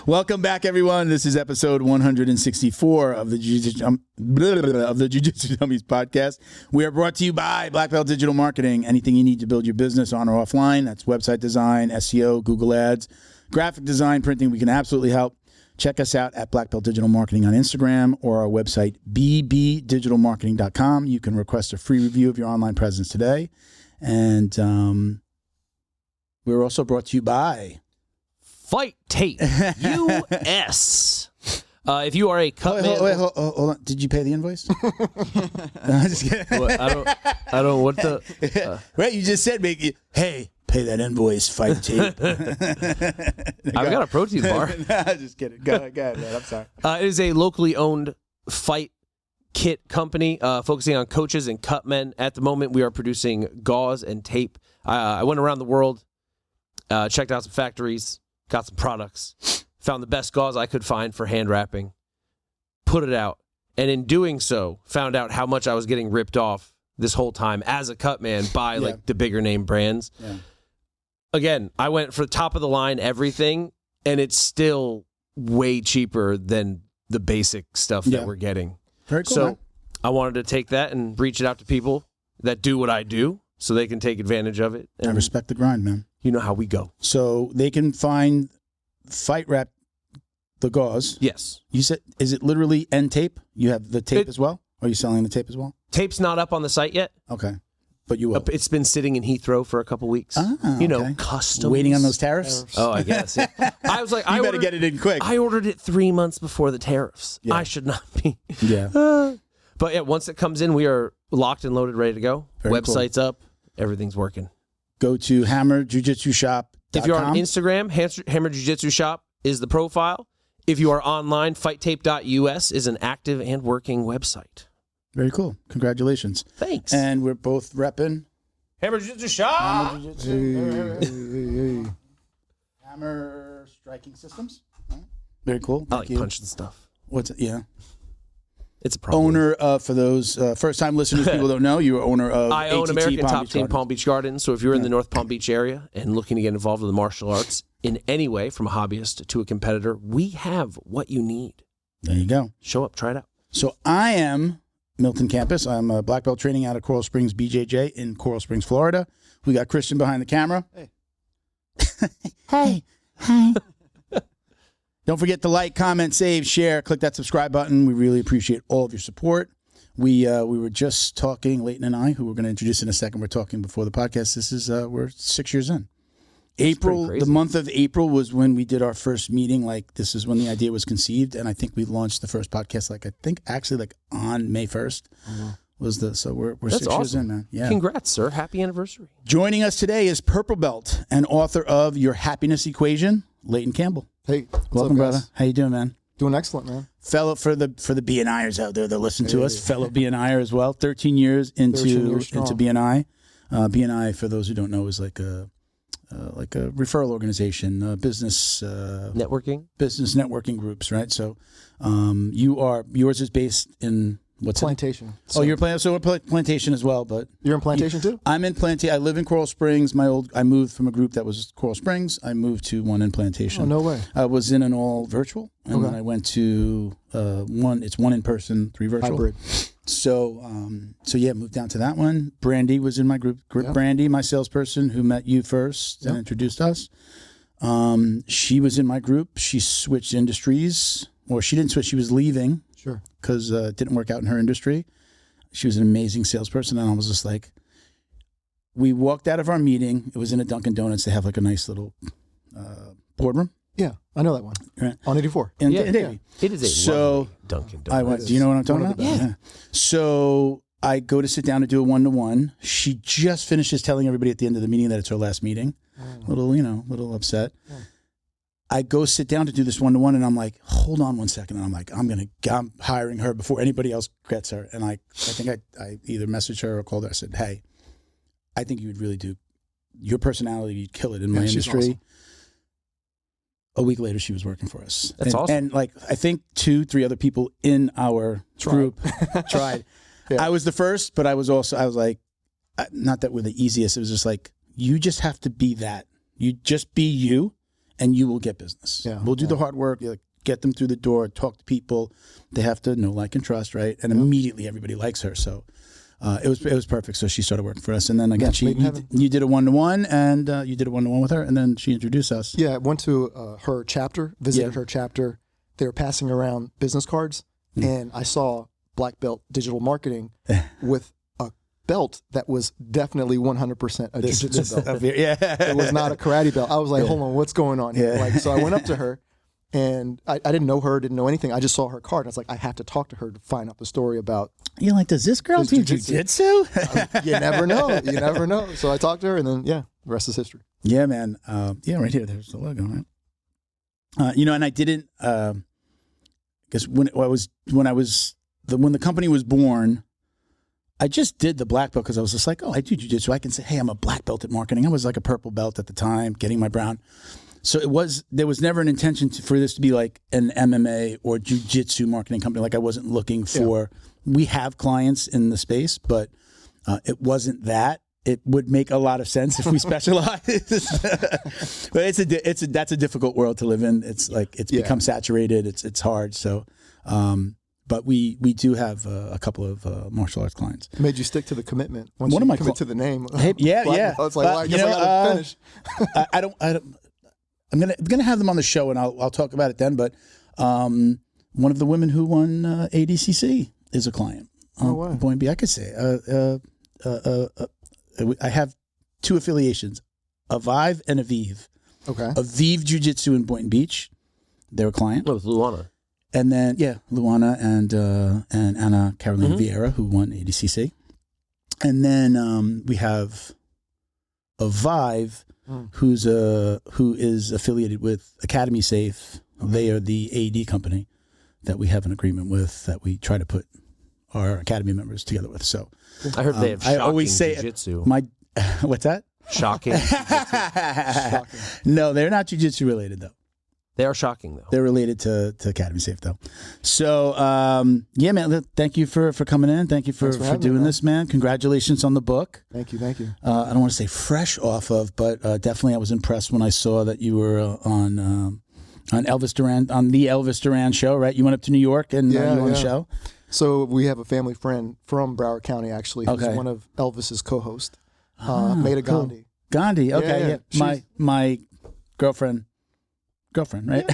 Welcome back, everyone. This is episode 164 of the Jiu Jitsu Dummies Podcast. We are brought to you by Black Belt Digital Marketing. Anything you need to build your business on or offline, that's website design, SEO, Google Ads, graphic design, printing, we can absolutely help. Check us out at Black Belt Digital Marketing on Instagram or our website, bbdigitalmarketing.com. You can request a free review of your online presence today. And we're also brought to you by Fight Tape US. If you are a cut man, hold on. Did you pay the invoice? No, I'm just kidding. What, I don't. What the? Right, you just said, hey, pay that invoice. Fight Tape. I've got a protein bar. No, just kidding. Go ahead, man. I'm sorry. It is a locally owned fight kit company focusing on coaches and cut men. At the moment, we are producing gauze and tape. I went around the world, checked out some factories, got some products, found the best gauze I could find for hand wrapping, put it out, and in doing so, found out how much I was getting ripped off this whole time as a cut man by like the bigger name brands. Yeah. Again, I went for top of the line everything, and it's still way cheaper than the basic stuff that we're getting. Very cool. So man. I wanted to take that and reach it out to people that do what I do so they can take advantage of it. And I respect the grind, man. You know how we go. So they can find Fight Wrap, the gauze. Yes. You said, is it literally end tape? You have the tape as well? Are you selling the tape as well? Tape's not up on the site yet. Okay. But you will. It's been sitting in Heathrow for a couple weeks. Ah, you know, customs. Waiting on those tariffs? Oh, I guess. Yeah. I was like, you better get it in quick. I ordered it 3 months before the tariffs. Yeah. I should not be. Yeah. But yeah, once it comes in, we are locked and loaded, ready to go. Very Website's cool. up. Everything's working. Go to hammerjujitsushop.com. If you're on Instagram, Hammer Jiu-Jitsu Shop is the profile. If you are online, fighttape.us is an active and working website. Very cool. Congratulations. Thanks. And we're both repping Hammer Jiu-Jitsu Shop. Hammer Jiu-Jitsu. Hammer Striking Systems. Very cool. I like punching stuff. What's it? Yeah. It's a problem. Owner of, for those first-time listeners, people don't know, you're owner of I own ATT American Palm Top Beach Team Gardens. Palm Beach Gardens. So if you're in the North Palm Beach area and looking to get involved in the martial arts in any way, from a hobbyist to a competitor, we have what you need. There you go. Show up, try it out. So I am Milton Campus. I'm a black belt training out of Coral Springs BJJ in Coral Springs, Florida. We got Christian behind the camera. Hey. Hey. Hi. Don't forget to like, comment, save, share, click that subscribe button. We really appreciate all of your support. We were just talking, Leighton and I, who we're going to introduce in a second. We're talking before the podcast. This is we're 6 years in. April, the month of April was when we did our first meeting. Like, this is when the idea was conceived, and I think we launched the first podcast. Actually on May 1st was the. So we're That's 6 years awesome. in, man. Yeah. Congrats, sir! Happy anniversary. Joining us today is Purple Belt and author of Your Happiness Equation, Leighton Campbell. Hey, Welcome, brother. How you doing, man? Doing excellent, man. Fellow for the BNIers out there that listen to us, fellow BNIer as well. 13 years into BNI. BNI, for those who don't know, is like a referral organization, business networking groups, right? So, yours is based in what's Plantation. So you're Plantation as well, but you're in Plantation too? I'm in Plantation. I live in Coral Springs. I moved from a group that was Coral Springs. I moved to one in Plantation. Oh, no way. I was in an all virtual, and then I went to one. It's one in person, 3 virtual. Hybrid. So, moved down to that one. Brandy was in my group. Brandy, my salesperson, who met you first and introduced us. She was in my group. She switched industries, or she didn't switch. She was leaving. Sure. Because it didn't work out in her industry. She was an amazing salesperson, and I was just like, we walked out of our meeting. It was in a Dunkin' Donuts. They have like a nice little boardroom. Yeah, I know that one. Right. On 84. In Yeah. Davie. It is a lovely Dunkin' Donuts. I went. Do you know what I'm talking about? Yeah. So I go to sit down to do a 1-to-1. She just finishes telling everybody at the end of the meeting that it's her last meeting. Little upset. Yeah. I go sit down to do this 1-to-1, and I'm like, hold on one second. And I'm like, I'm hiring her before anybody else gets her. And I think I either messaged her or called her. I said, hey, I think you would really do your personality. You'd kill it in my industry. Awesome. A week later, she was working for us. That's awesome. And like, I think 2-3 other people in our group tried. Yeah. I was the first, but I was like, not that we're the easiest. It was just like, you just have to be that. You just be you. and you will get business. Yeah, We'll do the hard work. Like, get them through the door, talk to people. They have to know, like, and trust, right? And immediately everybody likes her. So it was perfect. So she started working for us. And then again, you did a 1-to-1, and you did a 1-to-1 with her, and then she introduced us. Yeah, I went to her chapter, visited her chapter. They were passing around business cards, and I saw black belt digital marketing with a belt that was definitely 100% a jiu-jitsu belt. It was not a karate belt. I was like, hold on, what's going on here? Like, so I went up to her, and I didn't know her, didn't know anything. I just saw her card, and I was like, I have to talk to her to find out the story about. You're like, does this girl do jiu-jitsu? You never know. You never know. So I talked to her, and then, the rest is history. Yeah, man. Right here. There's the logo, right? And I didn't, because when the company was born, I just did the black belt because I was just like, oh, I do jiu-jitsu. I can say, hey, I'm a black belt at marketing. I was like a purple belt at the time, getting my brown. So there was never an intention for this to be like an MMA or jiu-jitsu marketing company. Like, I wasn't looking for, we have clients in the space, but it wasn't that. It would make a lot of sense if we specialize. But that's a difficult world to live in. It's like, it's become saturated. It's hard. So, but we do have a couple of martial arts clients. Made you stick to the commitment. Once One you of my commit to the name. Yeah. It's like, well, I guess I gotta finish. I'm gonna have them on the show, and I'll talk about it then. But one of the women who won ADCC is a client. Point B, I could say. I have two affiliations, Avive and Aviv. Okay. Aviv Jiu-Jitsu in Boynton Beach, they're a client. Oh, with Luana. And then Luana and Anna Carolina Vieira, who won ADCC. And then we have Avive, who is affiliated with Academy Safe. They are the AD company that we have an agreement with, that we try to put our Academy members together with. So I heard they have shocking jiu-jitsu. What's that? Shocking. Shocking. No, they're not jiu-jitsu related, though. They are shocking, though. They're related to Academy Safe, though. So, man, thank you for coming in. Thank you for doing this, man. Congratulations on the book. Thank you. I don't want to say fresh off of, but definitely I was impressed when I saw that you were on Elvis Duran, on the Elvis Duran show, right? You went up to New York and you were on the show. So we have a family friend from Broward County, actually, who's one of Elvis's co-hosts, Maida Gandhi. Gandhi, okay, yeah. My girlfriend, right?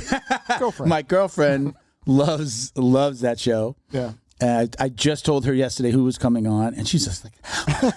Girlfriend. My girlfriend loves that show. Yeah. And I just told her yesterday who was coming on, and she's just like, "Oh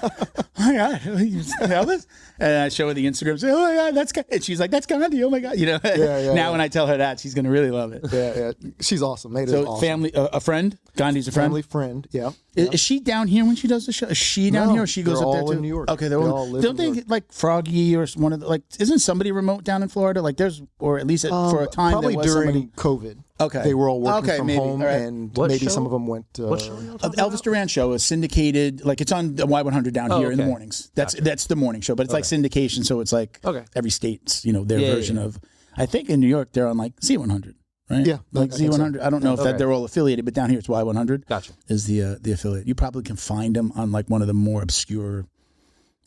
my God, Elvis!" And I show her the Instagram. Say, "Oh my God, that's Gandhi." And she's like, "That's Gandhi." Oh my God, now when I tell her that, she's gonna really love it. Yeah. She's awesome. Maida's awesome. Family, a friend. Gandhi's a friend. Family friend. Yeah. Is she down here when she does the show? Is she down here, or she goes up there too? In New York. Okay, they're all live. Don't they get like Froggy or one of the Isn't somebody remote down in Florida? Like there's, or at least for a time, probably there was during COVID. Okay, they were all working from home, right. and what maybe show? some of them went. What show? Elvis Duran show is syndicated. Like it's on the Y100 down here in the mornings. That's the morning show, but it's like syndication, so it's like every state's their version of. I think in New York they're on like Z100. Right? Yeah. Like Z100. So. I don't know if that they're all affiliated, but down here it's Y100. Gotcha. Is the affiliate. You probably can find them on like one of the more obscure,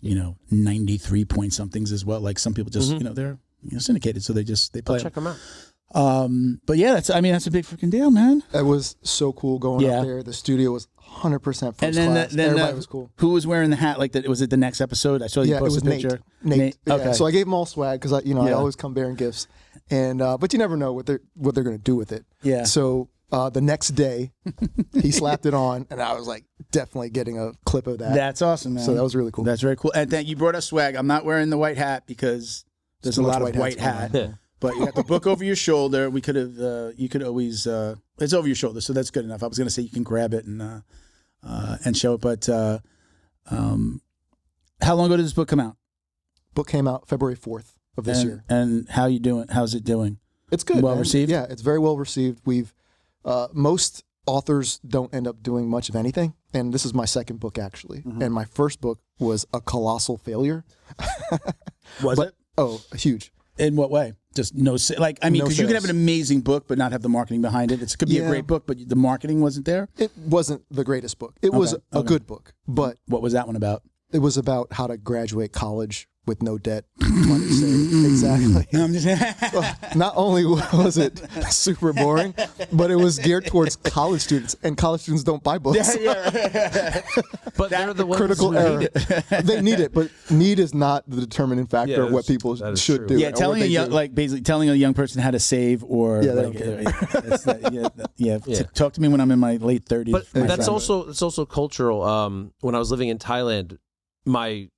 93 point somethings as well. Like some people just, they're syndicated, so they play. Check them out. But yeah, that's a big freaking deal, man. It was so cool going up there. The studio was 100% first class. Everybody was cool. Who was wearing the hat? Like that? Was it the next episode? I saw you post a picture. Nate. Okay. Yeah. So I gave him all swag because I always come bearing gifts, and but you never know what they're going to do with it. Yeah. So the next day, he slapped it on, and I was like, definitely getting a clip of that. That's awesome, man. So that was really cool. That's very cool. And then you brought us swag. I'm not wearing the white hat because there's a lot of white hat. But you got the book over your shoulder. We could have, you could always, it's over your shoulder, so that's good enough. I was going to say you can grab it and show it. But how long ago did this book come out? Book came out February 4th of this year. And how you doing? How's it doing? It's good. Well received? Yeah, it's very well received. We've most authors don't end up doing much of anything, and this is my second book actually. And my first book was a colossal failure. Was it? Oh, huge. In what way? Just because you could have an amazing book but not have the marketing behind it. It could be a great book, but the marketing wasn't there. It wasn't the greatest book. It was a good book, but what was that one about? It was about how to graduate college with no debt, money saved. Exactly. No, I'm just Well, not only was it super boring, but it was geared towards college students, and college students don't buy books. But they're the ones Critical who error. need it. They need it, but need is not the determining factor Yeah, of what people that is should true. do. Yeah, or telling what a they young, do. like basically telling a young person how to save or Yeah, they like, don't that's talk to me when I'm in my late 30s. But my that's friend. it's also cultural. When I was living in Thailand, my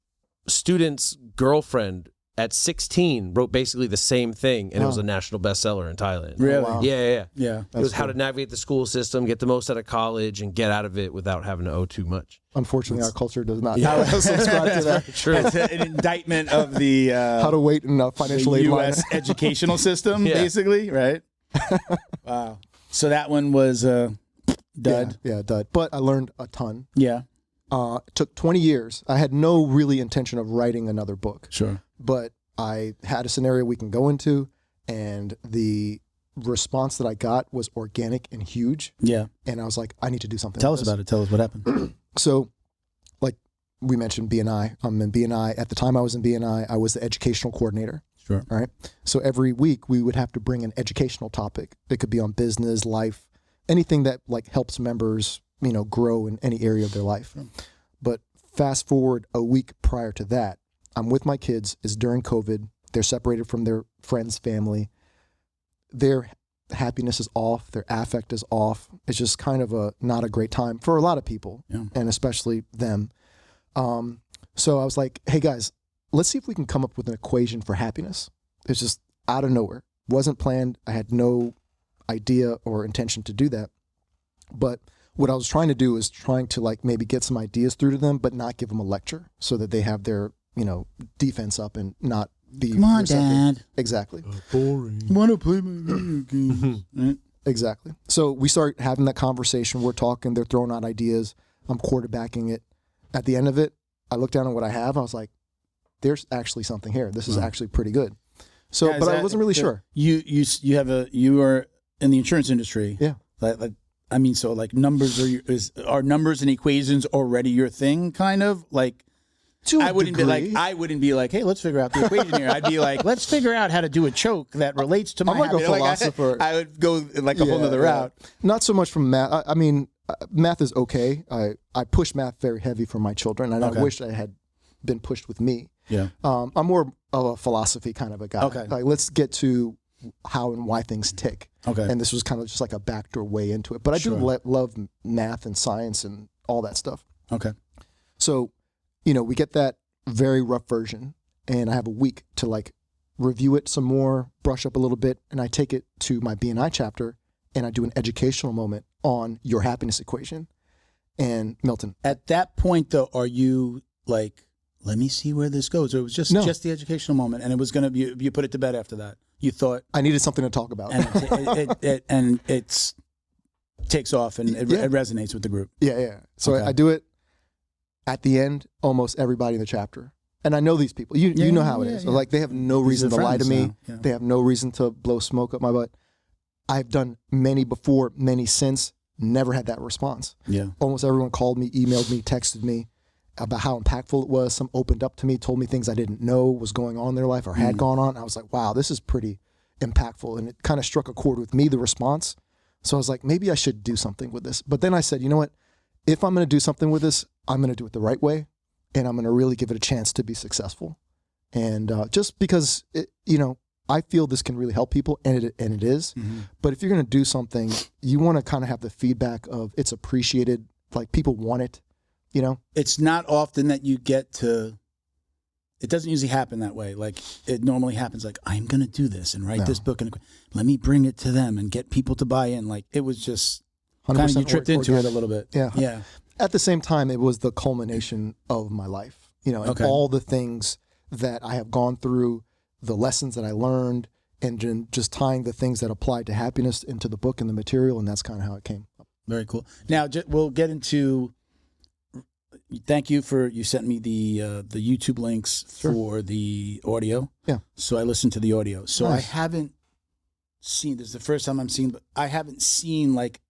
student's girlfriend at 16 wrote basically the same thing, and it was a national bestseller in Thailand. Really? wow. Yeah. Yeah. It was how to navigate the school system, get the most out of college, and get out of it without having to owe too much. Unfortunately, our culture does not Yeah. subscribe to that. True. It's an indictment of the How to wait in a financial the aid line. U.S. educational system, Yeah. basically, right? Wow. So that one was dud. Yeah, dud. But I learned a ton. Yeah. It took 20 years. I had no really intention of writing another book, Sure. but I had a scenario we can go into, and the response that I got was organic and huge. Yeah. And I was like, I need to do something. Tell with us this. about it. Tell us what happened. So, like we mentioned, BNI. I'm in BNI. At the time I was in BNI, I was the educational coordinator. Sure. All right. So every week we would have to bring an educational topic. It could be on business, life, anything that like helps members, grow in any area of their life. But fast forward a week prior to that, I'm with my kids. It's during COVID. They're separated from their friends, family. Their happiness is off. Their affect is off. It's just kind of not a great time for a lot of people, and especially them. So I was like, hey guys, let's see if we can come up with an equation for happiness. It's just out of nowhere. Wasn't planned. I had no idea or intention to do that. But what I was trying to do is trying to like maybe get some ideas through to them, but not give them a lecture so that they have their, defense up and not be Come on, receptive. Dad. Exactly. Boring. Want to play my video games? Right? Exactly. So we start having that conversation. We're talking. They're throwing out ideas. I'm quarterbacking it. At the end of it, I look down at what I have. I was like, there's actually something here. This is actually pretty good. So, Yeah, but I wasn't really sure. You are in the insurance industry. Yeah. So like numbers are numbers and equations already your thing, kind of like. I wouldn't be like, hey, let's figure out the equation here. I'd be like, let's figure out how to do a choke that relates to my. I'm like a habit. philosopher. I would go like a whole nother route. Not so much from math. I mean, math is okay. I push math very heavy for my children, and I wish I had been pushed with me. Yeah. I'm more of a philosophy kind of a guy. Okay. Like, let's get to how and why things tick. Okay. And this was kind of just like a backdoor way into it. But I do love math and science and all that stuff. Okay. So, we get that very rough version, and I have a week to like review it some more, brush up a little bit, and I take it to my BNI chapter, and I do an educational moment on your happiness equation. And Milton, at that point, though, are you like, let me see where this goes? Or it was just the educational moment, and it was going to be, you put it to bed after that. You thought I needed something to talk about, and it takes off, and it resonates with the group. Yeah. So I do it at the end. Almost everybody in the chapter, and I know these people. You know how it is. Like they have no reason to lie to me. Yeah. They have no reason to blow smoke up my butt. I've done many before, many since. Never had that response. Yeah. Almost everyone called me, emailed me, texted me about how impactful it was. Some opened up to me, told me things I didn't know was going on in their life or had gone on. I was like, wow, this is pretty impactful. And it kind of struck a chord with me, the response. So I was like, maybe I should do something with this. But then I said, you know what? If I'm going to do something with this, I'm going to do it the right way. And I'm going to really give it a chance to be successful. And just because, I feel this can really help people, and it is. Mm-hmm. But if you're going to do something, you want to kind of have the feedback of it's appreciated, like people want it. It's not often that you get to, it doesn't usually happen that way. Like it normally happens like, I'm going to do this and write this book and let me bring it to them and get people to buy in. Like it was just kind of, you tripped into it a little bit. Yeah. Yeah. At the same time, it was the culmination of my life, and all the things that I have gone through, the lessons that I learned, and just tying the things that applied to happiness into the book and the material. And that's kind of how it came up. Very cool. Now we'll get into, thank you for, you sent me the YouTube links for the audio. Yeah. So I listened to the audio. So nice. I haven't seen, this is the first time I'm seeing, but I haven't seen like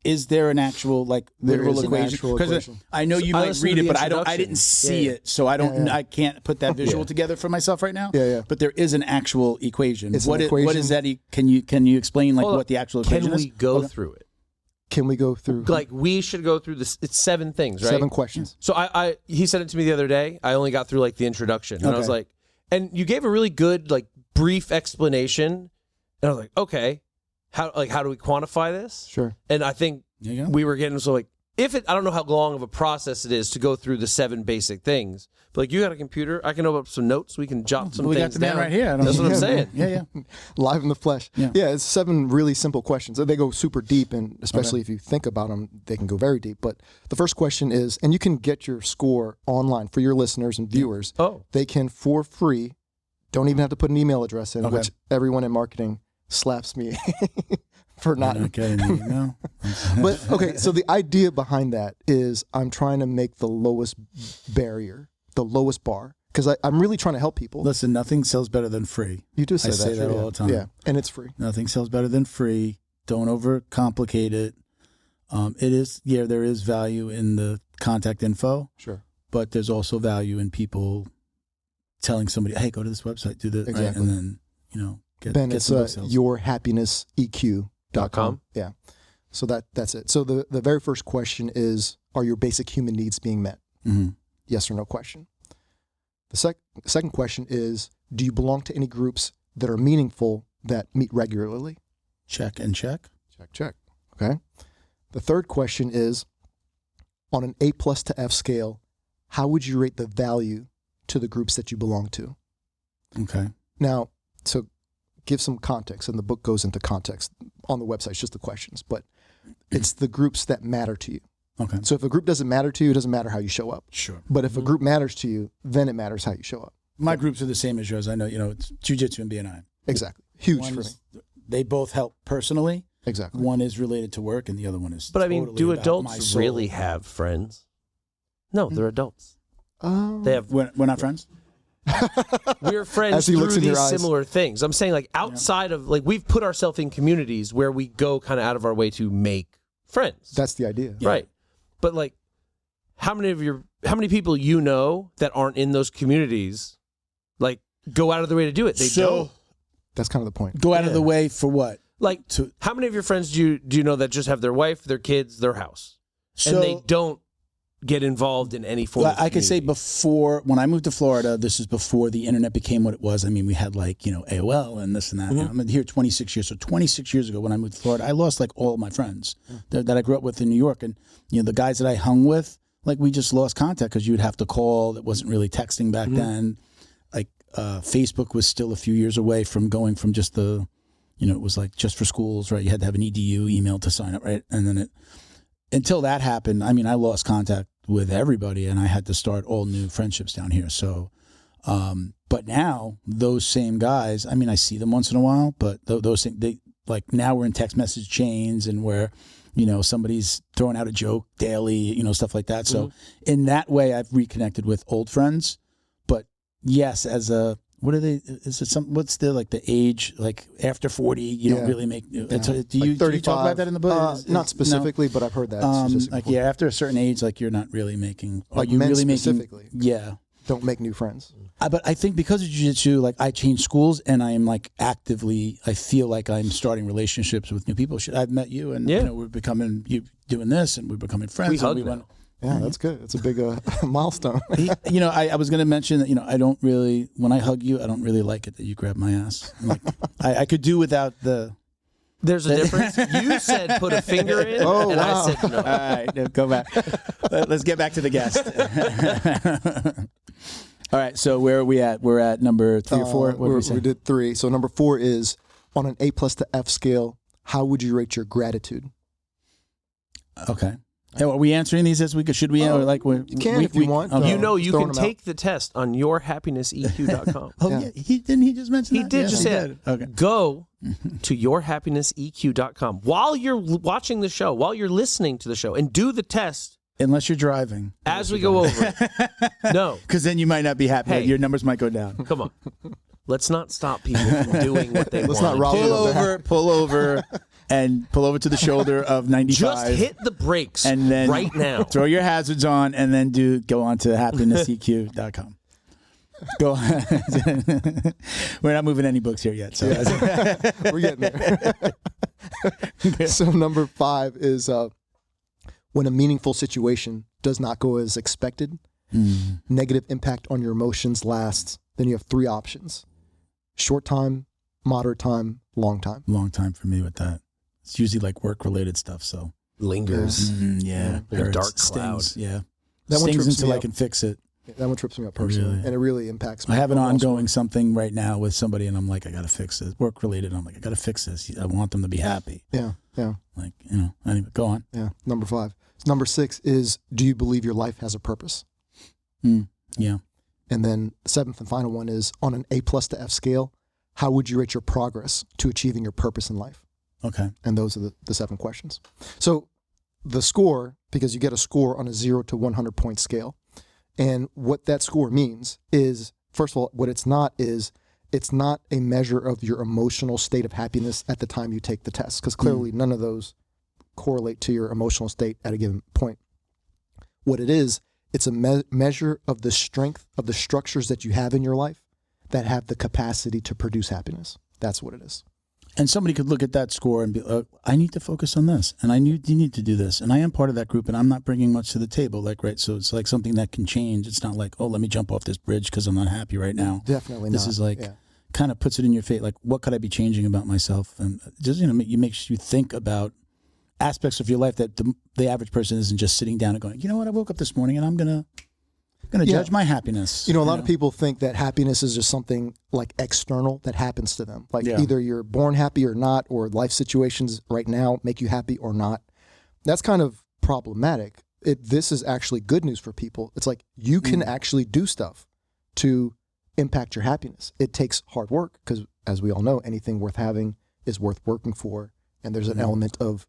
is there an actual literal equation? Because I know you might read it, but I didn't see it, so I can't put that visual together for myself right now. But there is an actual equation. What is that? Can you explain what the actual equation is? Can we go through it? Can we go through? We should go through this. It's 7 things, right? 7 questions. So he sent it to me the other day. I only got through the introduction, and I was like, and you gave a really good brief explanation, and I was like, okay, how do we quantify this? Sure. And I think we were getting I don't know how long of a process it is to go through the 7 basic things. But you got a computer, I can open up some notes. We can jot some things down. We got the man right here. That's what I'm saying. Yeah. Live in the flesh. Yeah, it's 7 really simple questions. They go super deep, and especially if you think about them, they can go very deep. But the first question is, and you can get your score online for your listeners and viewers. Oh. They can, for free, don't even have to put an email address in, which everyone in marketing slaps me for not. No. But okay, so the idea behind that is I'm trying to make the lowest barrier, the lowest bar, because I'm really trying to help people. Listen, nothing sells better than free. You do say I say that all the time. Yeah, and it's free. Nothing sells better than free. Don't overcomplicate it. There is value in the contact info. Sure. But there's also value in people telling somebody, hey, go to this website, do this, exactly. Right? And then, Ben, it's yourhappinesseq.com. Yeah. So that's it. So the very first question is, are your basic human needs being met? Mm-hmm. Yes or no question. The second question is, do you belong to any groups that are meaningful that meet regularly? Check and check. Check. Okay. The third question is, on an A+ to F scale, how would you rate the value to the groups that you belong to? Okay. Now, to give some context, and the book goes into context on the website, it's just the questions, but it's the groups that matter to you. Okay. So if a group doesn't matter to you, it doesn't matter how you show up. Sure. But if a group matters to you, then it matters how you show up. My groups are the same as yours. I know, it's Jiu Jitsu and BNI. Exactly. Huge for me. They both help personally. Exactly. One is related to work and the other one is But do adults really have friends? No, they're adults. They have. We're not friends? We're friends through these similar things. I'm saying outside of we've put ourselves in communities where we go kind of out of our way to make friends. That's the idea. Yeah. Right. But how many people that aren't in those communities go out of their way to do it? They don't. That's kind of the point. Go out of the way for what? How many of your friends do you know that just have their wife, their kids, their house, and they don't get involved in any form of community? I could say before, when I moved to Florida, this is before the internet became what it was. I mean, we had AOL and this and that. Mm-hmm. I'm here 26 years. So 26 years ago when I moved to Florida, I lost all of my friends that I grew up with in New York. And, the guys that I hung with, we just lost contact because you'd have to call. It wasn't really texting back then. Facebook was still a few years away from going from just it was just for schools, right? You had to have an EDU email to sign up, right? And then until that happened, I lost contact with everybody and I had to start all new friendships down here. So, but now those same guys, I see them once in a while, but those things, now we're in text message chains and where, somebody's throwing out a joke daily, stuff like that. So in that way, I've reconnected with old friends, but yes, what's the age, after 40, you don't really make, do you talk about that in the book? Not specifically, but I've heard that. After a certain age, you're not really making, specifically. Yeah. Don't make new friends. But I think because of jiu-jitsu, I changed schools and I am actively, I feel like I'm starting relationships with new people. I've met you and we're becoming, you doing this and we're becoming friends. We hug now. Yeah, that's good. It's a big milestone. I was going to mention that, I don't really, when I hug you, I don't really like it that you grab my ass. I could do without the... There's a difference. You said put a finger in, and I said no. All right, go back. Let's get back to the guest. All right, so where are we at? We're at number 3 or 4? We did 3. So number 4 is, on an A+ to F scale, how would you rate your gratitude? Okay. Hey, are we answering these as we could? Should we? You can if you want. Okay. You can take the test on yourhappinesseq.com. Yeah. He just mention that? He did just say it. Okay. Go to yourhappinesseq.com while you're watching the show, while you're listening to the show, and do the test. Unless you're driving. As we go over it. No. Because then you might not be happy. Hey. Your numbers might go down. Come on. Let's not stop people from doing what they want. Let's not rob Pull over. and pull over to the shoulder of 95. Just hit the brakes and then right now. Throw your hazards on and then go on to happinessEQ.com. Go on. We're not moving any books here yet. So we're getting there. So number 5 is when a meaningful situation does not go as expected, negative impact on your emotions lasts, then you have 3 options: short time, moderate time, long time. Long time for me with that. It's usually like work-related stuff, so. Lingers. Yeah. Like a dark stings, cloud. yeah. That one Stings trips until me I up. can fix it. That one trips me up personally, Really? and it really impacts me. I have an overall ongoing score. something right now with somebody, and I'm like, I got to fix this. Work-related, I'm like, I got to fix this. I want them to be happy. Yeah. Like, anyway, go on. Yeah. Number 5. Number 6 is, do you believe your life has a purpose? Yeah. And then the 7th and final one is, on an A+ to F scale, how would you rate your progress to achieving your purpose in life? Okay. And those are the 7 questions. So the score, because you get a score on a 0 to 100 point scale. And what that score means is, first of all, what it's not is, it's not a measure of your emotional state of happiness at the time you take the test, because clearly none of those correlate to your emotional state at a given point. What it is, it's a measure of the strength of the structures that you have in your life that have the capacity to produce happiness. That's what it is. And somebody could look at that score and be, I need to focus on this, and you need to do this, and I am part of that group, and I'm not bringing much to the table, right? So it's like something that can change. It's not like, let me jump off this bridge because I'm not happy right now. Definitely this not. Is like, kind of puts it in your face, like, what could I be changing about myself? And just, makes you think about aspects of your life that the average person isn't just sitting down and going, you know what, I woke up this morning and I'm gonna judge my happiness. A lot of people think that happiness is just something like external that happens to them. Like either you're born happy or not, or life situations right now make you happy or not. That's kind of problematic. This is actually good news for people. It's like you can actually do stuff to impact your happiness. It takes hard work because, as we all know, anything worth having is worth working for. And there's an element of,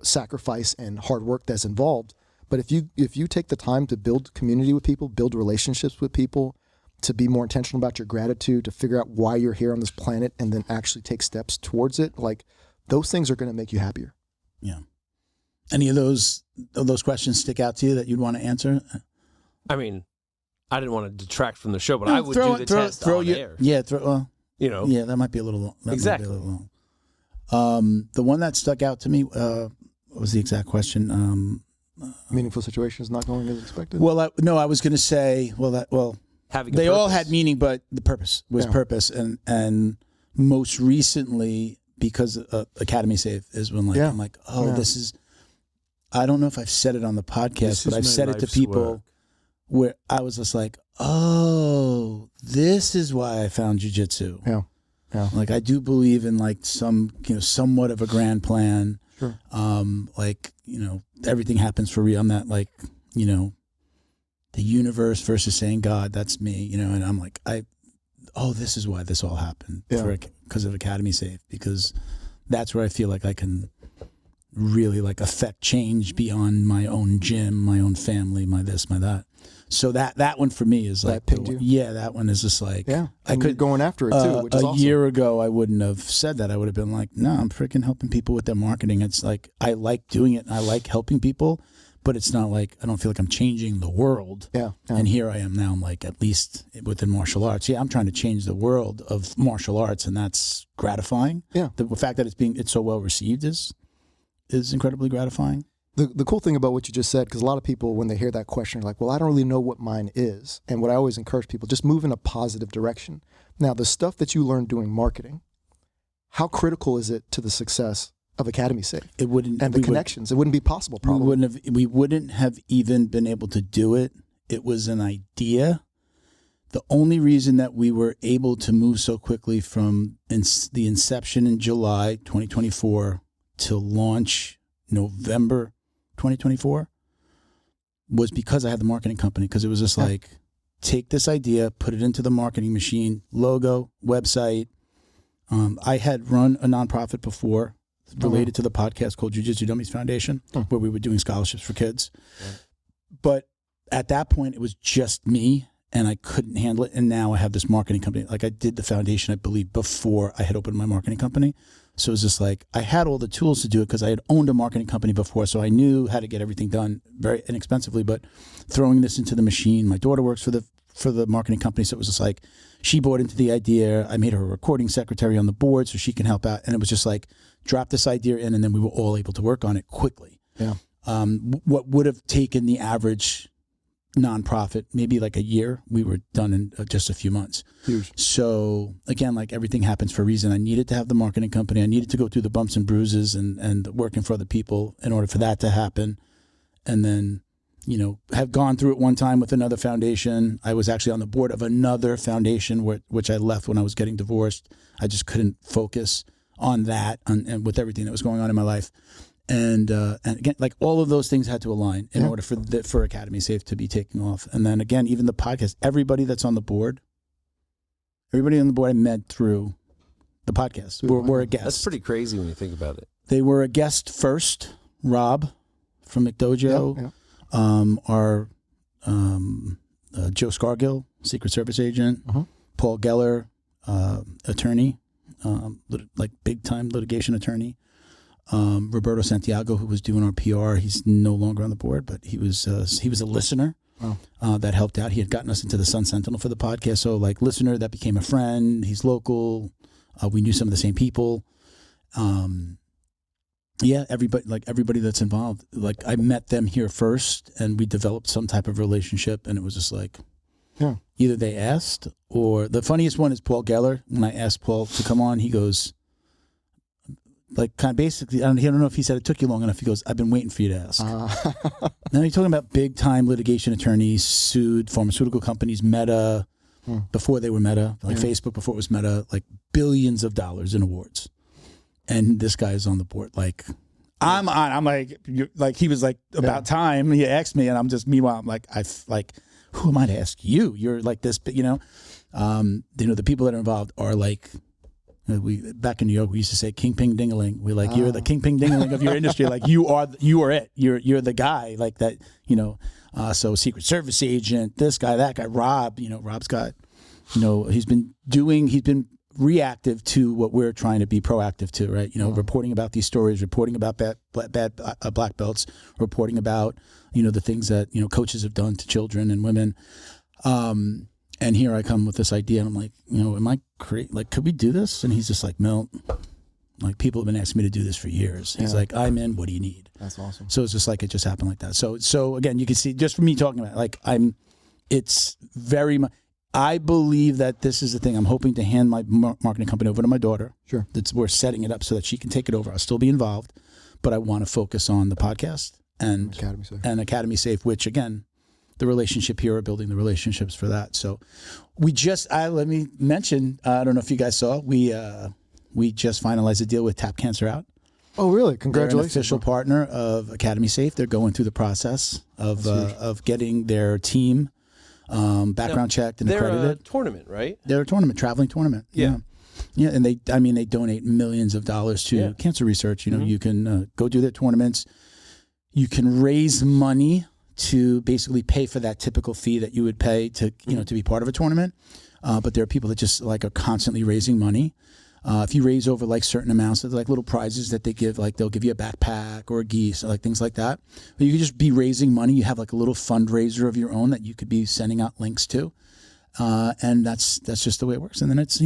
sacrifice and hard work that's involved. But if you take the time to build community with people, build relationships with people, to be more intentional about your gratitude, to figure out why you're here on this planet, and then actually take steps towards it, like those things are going to make you happier. Yeah. Any of those questions stick out to you that you'd want to answer? I mean, I didn't want to detract from the show, but I would do the test on air. Yeah. Yeah, that might be a little long. Exactly. Might be a little long. The one that stuck out to me, what was the exact question? Meaningful situations not going as expected. Well, I was going to say, Having they all had meaning, but the purpose was purpose, and most recently, because Academy Save is when I'm like, this is. I don't know if I've said it on the podcast, but I've said it to people where I was just like, oh, this is why I found jiu-jitsu. Yeah. Like, I do believe in like some, somewhat of a grand plan. Sure. Everything happens for real. I'm not like, the universe versus saying God, that's me, and I'm like, this is why this all happened because of Academy Save, because that's where I feel like I can really like affect change beyond my own gym, my own family, my this, my that. So that one for me is like, that picked you? Yeah, that one is just like, I could going after it too, which is awesome. Year ago, I wouldn't have said that. I would have been like, no, I'm freaking helping people with their marketing. It's like, I like doing it and I like helping people, but it's not like, I don't feel like I'm changing the world. Yeah. And here I am now, I'm like, at least within martial arts. Yeah, I'm trying to change the world of martial arts, and that's gratifying. Yeah. The fact that it's so well received is incredibly gratifying. The cool thing about what you just said, because a lot of people, when they hear that question, are like, well, I don't really know what mine is. And what I always encourage people, just move in a positive direction. Now, the stuff that you learned doing marketing, how critical is it to the success of Academy Save? It wouldn't. And the connections. It wouldn't be possible, probably. We wouldn't have even been able to do it. It was an idea. The only reason that we were able to move so quickly from the inception in July 2024 to launch November 2024 was because I had the marketing company, because it was just like, take this idea, put it into the marketing machine, logo, website. I had run a nonprofit before related to the podcast called Jiu Jitsu Dummies Foundation, where we were doing scholarships for kids. But at that point, it was just me, and I couldn't handle it. And now I have this marketing company. Like, I did the foundation, I believe, before I had opened my marketing company. So it was just like, I had all the tools to do it because I had owned a marketing company before. So I knew how to get everything done very inexpensively, but throwing this into the machine, my daughter works for the marketing company. So it was just like, she bought into the idea. I made her a recording secretary on the board so she can help out. And it was just like, drop this idea in, and then we were all able to work on it quickly. Yeah. What would have taken the average nonprofit maybe like a year, we were done in just a few months. Huge. So again, like everything happens for a reason. I needed to have the marketing company. I needed to go through the bumps and bruises and working for other people in order for that to happen. And then, you know, have gone through it one time with another foundation. I was actually on the board of another foundation which I left when I was getting divorced. I just couldn't focus on that and with everything that was going on in my life. And again, like all of those things had to align in order for Academy Safe to be taking off. And then again, even the podcast, everybody on the board I met through the podcast were a guest. That's pretty crazy when you think about it. They were a guest first. Rob from McDojo, our Joe Scargill, Secret Service agent, Paul Geller, attorney, like big time litigation attorney. Roberto Santiago, who was doing our PR, he's no longer on the board, but he was a listener that helped out. He had gotten us into the Sun Sentinel for the podcast, so like listener that became a friend. He's local. We knew some of the same people. Everybody that's involved. Like I met them here first, and we developed some type of relationship, and it was just like, either they asked, or the funniest one is Paul Geller. When I asked Paul to come on, he goes, like kind of basically, I don't know if he said it took you long enough. He goes, I've been waiting for you to ask. Now you're talking about big time litigation attorneys sued pharmaceutical companies, Meta, before they were Meta, like Facebook before it was Meta, like billions of dollars in awards. And this guy is on the board. Like I'm like, he was like, about time. He asked me, and I'm just, meanwhile, I'm like, who am I to ask you? You're like this, but the people that are involved are like, we back in New York, we used to say "King Ping Dingaling." We're like, you're the King Ping Dingaling of your industry. Like you are it. You're the guy like that. So Secret Service agent, this guy, that guy, Rob. Rob's got, he's been reactive to what we're trying to be proactive to, right? Reporting about these stories, reporting about bad black belts, reporting about the things that coaches have done to children and women. And here I come with this idea, and I'm like, am I could we do this? And he's just like, Milt, like people have been asking me to do this for years. He's like, I'm in. What do you need? That's awesome. So it's just like it just happened like that. So again, you can see just from me talking about it, like it's very much. I believe that this is the thing. I'm hoping to hand my marketing company over to my daughter. Sure. We're setting it up so that she can take it over. I'll still be involved, but I want to focus on the podcast and Academy Safe, which again, the relationship here, are building the relationships for that. So we just, let me mention, I don't know if you guys saw, we just finalized a deal with Tap Cancer Out. Oh, really? Congratulations. They're an official partner of Academy Safe. They're going through the process of getting their team background checked and accredited. They're a tournament, right? They're a tournament, traveling tournament. Yeah. Yeah, and they donate millions of dollars to cancer research. You can go do their tournaments. You can raise money to basically pay for that typical fee that you would pay to to be part of a tournament. But there are people that just like are constantly raising money. If you raise over like certain amounts, there's like little prizes that they give, like they'll give you a backpack or a geese, like things like that. But you can just be raising money. You have like a little fundraiser of your own that you could be sending out links to. And that's just the way it works. And then it's,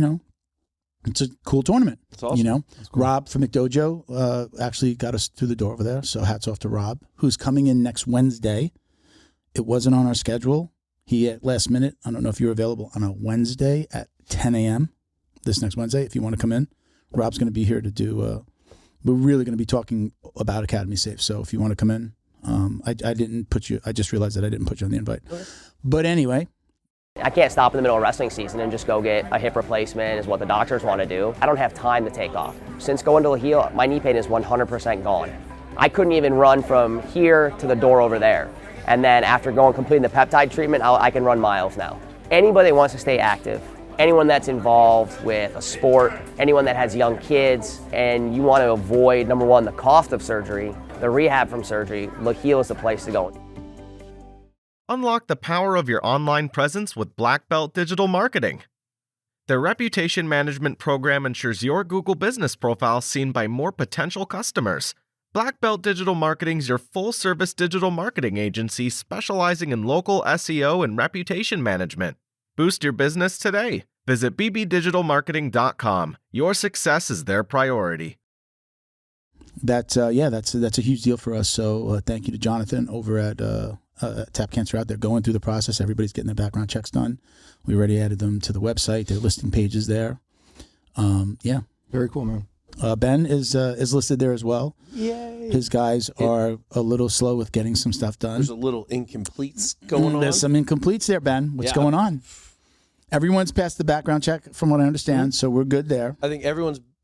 it's a cool tournament. That's awesome. That's cool. Rob from McDojo actually got us through the door over there. So hats off to Rob, who's coming in next Wednesday. It wasn't on our schedule. He at last minute, I don't know if you're available on a Wednesday at 10 a.m. this next Wednesday. If you want to come in, Rob's going to be here to do, we're really going to be talking about Academy Safe. So if you want to come in, I didn't put you, I just realized that I didn't put you on the invite. Okay. But anyway. I can't stop in the middle of wrestling season and just go get a hip replacement is what the doctors want to do. I don't have time to take off. Since going to Laheel, my knee pain is 100% gone. I couldn't even run from here to the door over there. And then after completing the peptide treatment, I can run miles now. Anybody that wants to stay active, anyone that's involved with a sport, anyone that has young kids, and you want to avoid, number one, the cost of surgery, the rehab from surgery, Laheel is the place to go. Unlock the power of your online presence with Black Belt Digital Marketing. Their reputation management program ensures your Google business profile is seen by more potential customers. Black Belt Digital Marketing is your full-service digital marketing agency specializing in local SEO and reputation management. Boost your business today. Visit bbdigitalmarketing.com. Your success is their priority. That's a huge deal for us. So thank you to Jonathan over at Tap Cancer out there going through the process. Everybody's getting their background checks done. We already added them to the website. Their listing pages there. Very cool, man. Ben is listed there as well. Yay. His guys are a little slow with getting some stuff done. There's a little incompletes going on. There's some incompletes there, Ben. What's going on? Everyone's passed the background check, from what I understand, so we're good there.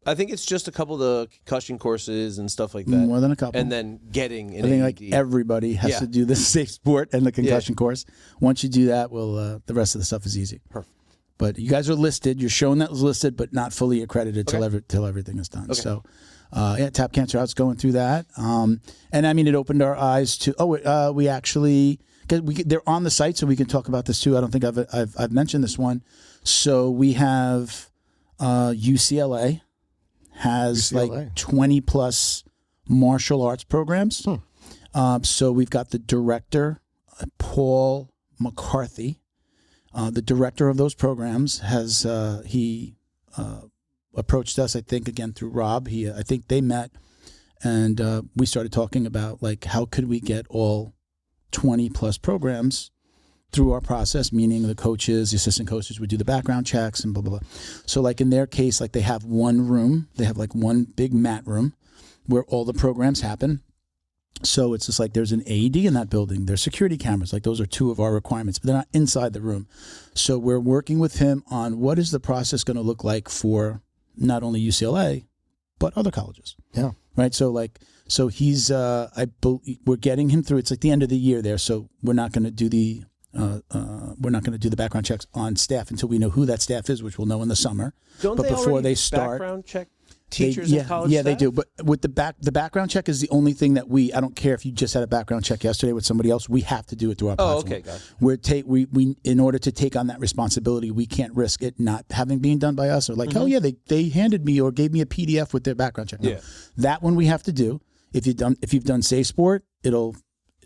I think it's just a couple of the concussion courses and stuff like that. More than a couple. And then getting an I think AED. like everybody has to do the safe sport and the concussion course. Once you do that, the rest of the stuff is easy. Perfect. But you guys are listed. You're showing that was listed, but not fully accredited till everything is done. Okay. So, Tap Cancer Out's going through that. And I mean, it opened our eyes to. We actually, because they're on the site, so we can talk about this too. I don't think I've mentioned this one. So we have UCLA has like 20 plus martial arts programs. So we've got the director, Paul McCarthy. The director of those programs has approached us, I think, again through Rob. I think they met, and we started talking about like how could we get all 20 plus programs through our process, meaning the coaches, the assistant coaches would do the background checks and blah, blah, blah. So like in their case, like they have one room, they have like one big mat room where all the programs happen. So it's just like there's an AED in that building. There's security cameras. Like those are two of our requirements, but they're not inside the room. So we're working with him on what is the process going to look like for not only UCLA, but other colleges. Yeah. Right. So he's, we're getting him through. It's like the end of the year there. So we're not going to do the background checks on staff until we know who that staff is, which we'll know in the summer. Don't but they before already they start, background check teachers and college yeah, staff? they do. But with the background check is the only thing that I don't care if you just had a background check yesterday with somebody else. We have to do it through our platform. Oh, okay, gotcha. We in order to take on that responsibility, we can't risk it not having been done by us. Or like, oh yeah, they handed me or gave me a PDF with their background check. No, Yeah. that one we have to do. If you've done Safe Sport,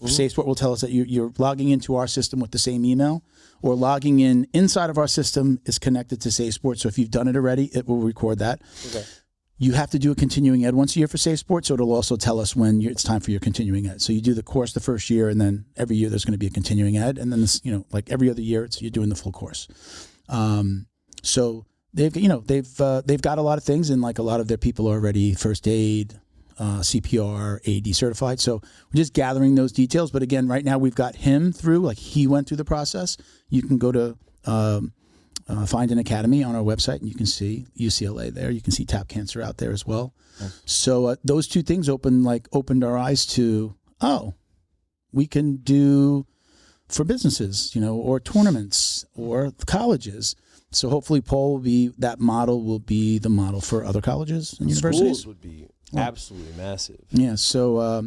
Safe Sport will tell us that you're logging into our system with the same email, or logging inside of our system is connected to Safe Sport. So if you've done it already, it will record that. Okay. You have to do a continuing ed once a year for Safe Sport, so it'll also tell us when it's time for your continuing ed. So you do the course the first year, and then every year there's going to be a continuing ed, and then like every other year you're doing the full course. So they've got a lot of things, and like a lot of their people are already first aid, CPR, AD certified. So we're just gathering those details. But again, right now we've got him through, like he went through the process. You can go to find an academy on our website, and you can see UCLA there. You can see Tap Cancer out there as well. Nice. So those two things opened our eyes to, we can do for businesses, or tournaments or colleges. So hopefully that model will be the model for other colleges and universities. Schools would be absolutely massive. Yeah. So,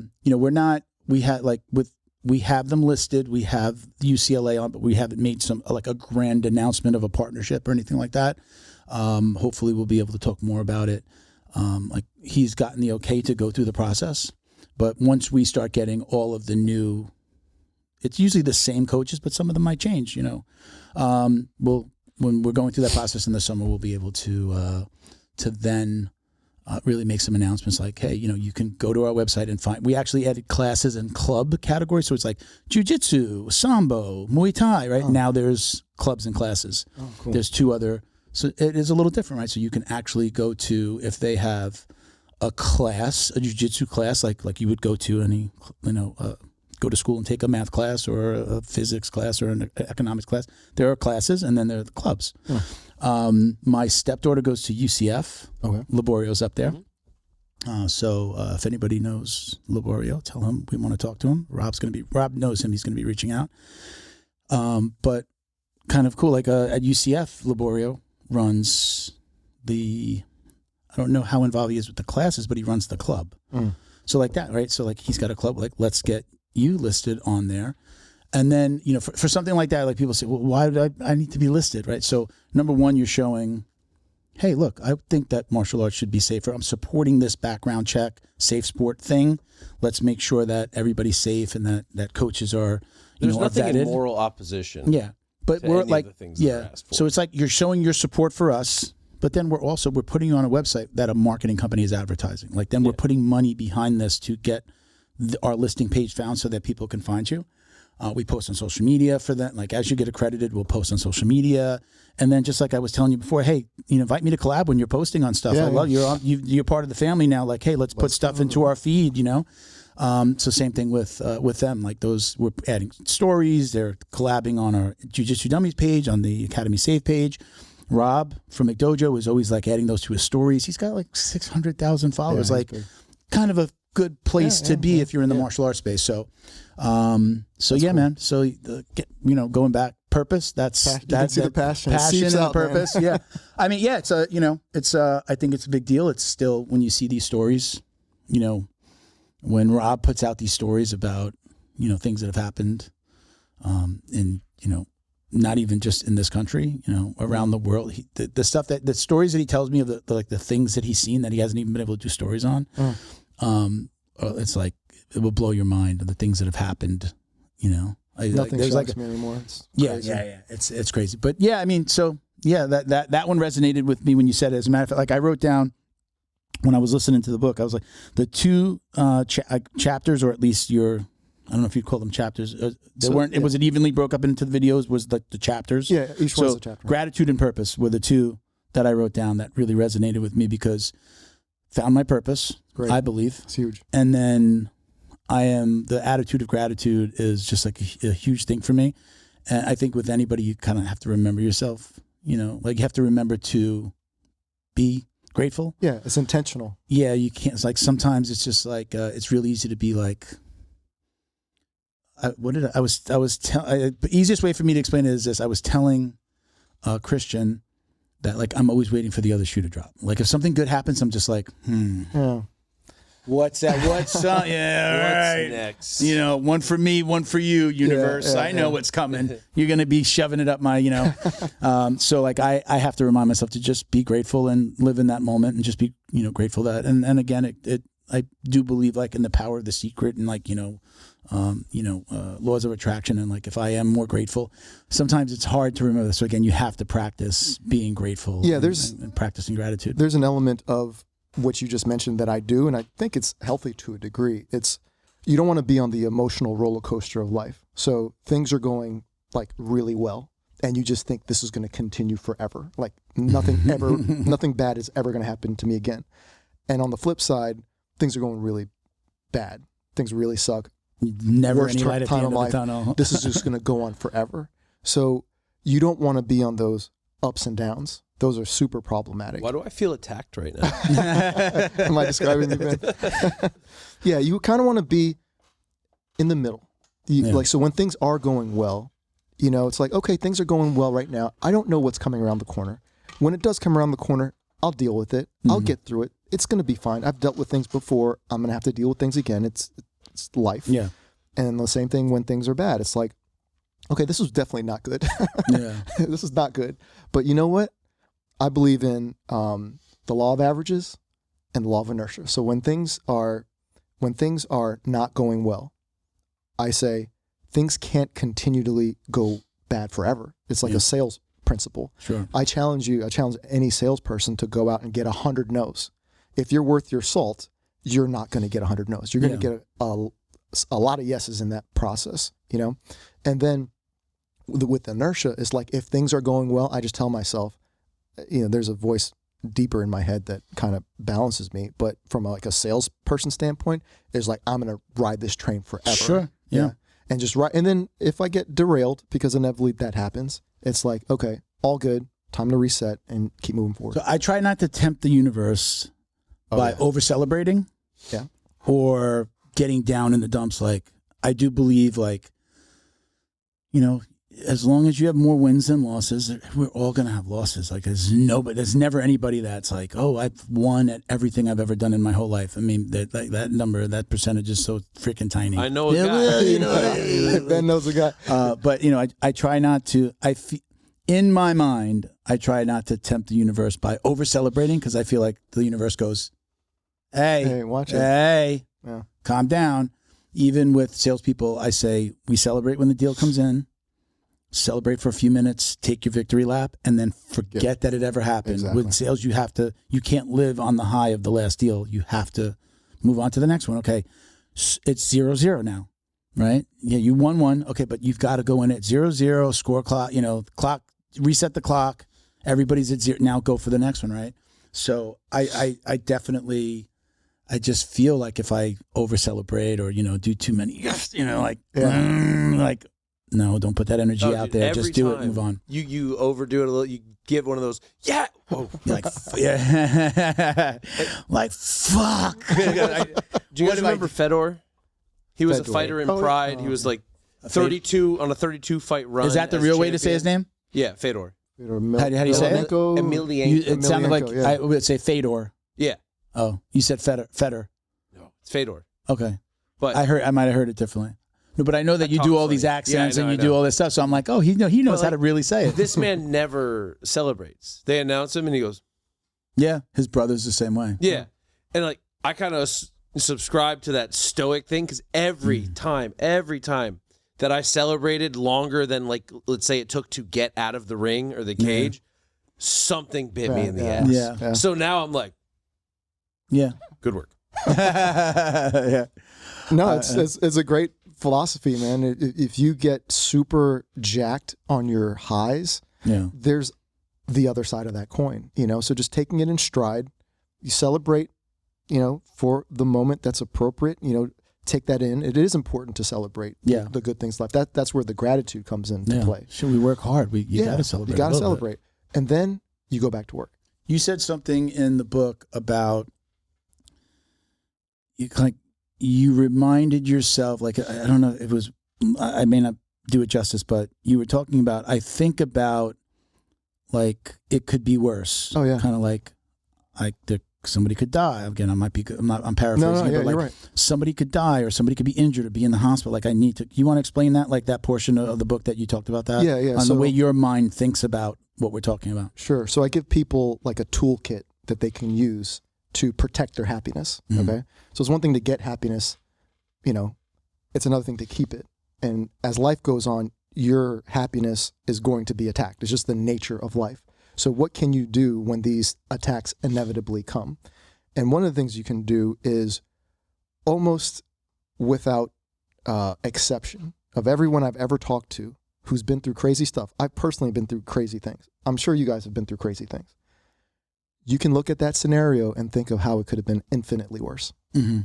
we have them listed. We have UCLA on, but we haven't made a grand announcement of a partnership or anything like that. Hopefully we'll be able to talk more about it. He's gotten the okay to go through the process, but once we start getting all of the new, it's usually the same coaches, but some of them might change, when we're going through that process in the summer, we'll be able to then really make some announcements like, hey, you can go to our website and find. We actually added classes and club categories, so it's like Jiu Jitsu, Sambo, Muay Thai. Right now, there's clubs and classes. Oh, cool. There's two other, so it is a little different, right? So you can actually go to, if they have a class, a Jiu Jitsu class, like you would go to any, go to school and take a math class or a physics class or an economics class. There are classes, and then there are the clubs. Yeah. My stepdaughter goes to UCF. Okay. Laborio's up there. Mm-hmm. So if anybody knows Laborio, tell him we want to talk to him. Rob knows him. He's going to be reaching out. But kind of cool. Like at UCF, Laborio runs I don't know how involved he is with the classes, but he runs the club. Mm. So like that, right? So like he's got a club. Like, let's get you listed on there. And then, you know, for something like that, like people say, well, why did I need to be listed, right? So number one, you're showing, hey, look, I think that martial arts should be safer. I'm supporting this background check, safe sport thing. Let's make sure that everybody's safe and that coaches are, There's nothing vetted. in moral opposition. Yeah. But we're like, so it's like you're showing your support for us, but then we're putting you on a website that a marketing company is advertising. Like then we're putting money behind this to get our listing page found so that people can find you. We post on social media for that. Like as you get accredited, we'll post on social media. And then just like I was telling you before, hey, invite me to collab when you're posting on stuff. I love you're part of the family now. Like, hey, let's put stuff into our feed, So same thing with them. Like those, we're adding stories. They're collabing on our Jiu Jitsu Dummies page, on the Academy Save page. Rob from McDojo is always like adding those to his stories. He's got like 600,000 followers. Like kind of a good place to be if you're in the martial arts space. So, man. So, going back, purpose. That's the passion and out, purpose. Yeah. I mean, yeah. It's I think it's a big deal. It's still when you see these stories, when Rob puts out these stories about things that have happened, not even just in this country, around the world. The stuff the stories that he tells me of the things that he's seen that he hasn't even been able to do stories on. It's like it will blow your mind of the things that have happened. Nothing shocks me anymore. It's crazy. It's crazy. But yeah, I mean, so yeah, that one resonated with me when you said it. As a matter of fact, like I wrote down when I was listening to the book, I was like the two chapters, or at least I don't know if you'd call them chapters. Was it evenly broke up into the videos? Was like the chapters? Yeah, each one's a chapter. Gratitude and purpose were the two that I wrote down that really resonated with me because found my purpose. Great. I believe it's huge. And then the attitude of gratitude is just like a huge thing for me. And I think with anybody, you kind of have to remember yourself, like you have to remember to be grateful. Yeah. It's intentional. Yeah. You can't, it's like sometimes it's just like, it's really easy to be like, the easiest way for me to explain it is this. I was telling Christian that like, I'm always waiting for the other shoe to drop. Like if something good happens, I'm just like, Yeah. What's that? What's What's next? One for me, one for you, universe. I know what's coming. You're going to be shoving it up my, So like I have to remind myself to just be grateful and live in that moment and just be, grateful that. And again, I do believe like in the power of the secret and like, laws of attraction. And like, if I am more grateful, sometimes it's hard to remember. So again, you have to practice being grateful. Yeah. And practicing gratitude. There's an element of what you just mentioned that I do, and I think it's healthy to a degree. You don't want to be on the emotional roller coaster of life. So things are going like really well, and you just think this is going to continue forever. Like nothing bad is ever going to happen to me again. And on the flip side, things are going really bad. Things really suck. Never any light at the end of the tunnel. This is just going to go on forever. So you don't want to be on those ups and downs. Those are super problematic. Why do I feel attacked right now? Am I describing you, Ben? Yeah, you kind of want to be in the middle. So when things are going well, it's like, okay, things are going well right now. I don't know what's coming around the corner. When it does come around the corner, I'll deal with it. I'll get through it. It's going to be fine. I've dealt with things before. I'm going to have to deal with things again. It's life. Yeah. And the same thing when things are bad. It's like, okay, this was definitely not good. Yeah. This is not good. But you know what? I believe in the law of averages and the law of inertia. So when things are not going well, I say things can't continually go bad forever. It's like a sales principle. Sure. I challenge any salesperson to go out and get 100 no's. If you're worth your salt, you're not going to get 100 no's. You're going to get a lot of yeses in that process, And then with inertia, it's like if things are going well, I just tell myself, there's a voice deeper in my head that kind of balances me. But from a salesperson standpoint, it's like, I'm going to ride this train forever. Sure. Yeah. And just ride. And then if I get derailed, because inevitably that happens, it's like, okay, all good. Time to reset and keep moving forward. So I try not to tempt the universe by over celebrating. Yeah. Or getting down in the dumps. Like I do believe as long as you have more wins than losses, we're all going to have losses. Like there's never anybody that's like, oh, I've won at everything I've ever done in my whole life. I mean, that number, that percentage is so freaking tiny. I know a guy. Ben knows a guy. But I try not to. In my mind, I try not to tempt the universe by over celebrating because I feel like the universe goes, hey, watch it. Hey, Yeah. calm down. Even with salespeople, I say we celebrate when the deal comes in. Celebrate for a few minutes, take your victory lap, and then forget that it ever happened. Exactly. With sales, you can't live on the high of the last deal. You have to move on to the next one. Okay, it's 0-0 now, right? Yeah, you won one. Okay, but you've got to go in at 0-0, score clock, clock, reset the clock. Everybody's at 0. Now go for the next one, right? So I definitely, I just feel like if I over celebrate or, do too many, like, no, don't put that energy out there. Just do it. Move on. You overdo it a little. You give one of those. Yeah. Whoa. You're like, yeah. Like, fuck. Do you guys remember Fedor? He was a fighter in Pride. He was like 32 on a 32 fight run. Is that the real way to say his name? Yeah, Fedor. How do you say it? Emelianenko. It sounded like I would say Fedor. Yeah. Oh, you said Fedor. No, it's Fedor. Okay. But I might have heard it differently. No, but I know that you do all these accents and you do all this stuff. So I'm like, oh, he knows how to really say it. This man never celebrates. They announce him and he goes, yeah, his brother's the same way. Yeah. And like, I kind of subscribe to that stoic thing because every time that I celebrated longer than, like, let's say it took to get out of the ring or the cage, something bit me in the ass. Yeah. So now I'm like, yeah, good work. Yeah. No, it's a great philosophy, man. If you get super jacked on your highs, there's the other side of that coin, So just taking it in stride, you celebrate, for the moment that's appropriate, take that in. It is important to celebrate the good things in life. That's where the gratitude comes into play. Should we work hard? You got to celebrate. You got to celebrate. And then you go back to work. You said something in the book about you reminded yourself, like, I don't know, it was, I may not do it justice, but you were talking about, I think about, like, it could be worse. Oh, yeah. Kind of like somebody could die. Again, I'm paraphrasing it, but like, right. Somebody could die or somebody could be injured or be in the hospital. Like, you want to explain that, like that portion of the book that you talked about that? Yeah. On the way your mind thinks about what we're talking about. Sure. So I give people like a toolkit that they can use to protect their happiness. Okay. So it's one thing to get happiness, it's another thing to keep it. And as life goes on, your happiness is going to be attacked. It's just the nature of life. So what can you do when these attacks inevitably come? And one of the things you can do is almost without exception of everyone I've ever talked to who's been through crazy stuff. I've personally been through crazy things. I'm sure you guys have been through crazy things. You can look at that scenario and think of how it could have been infinitely worse. Mm-hmm.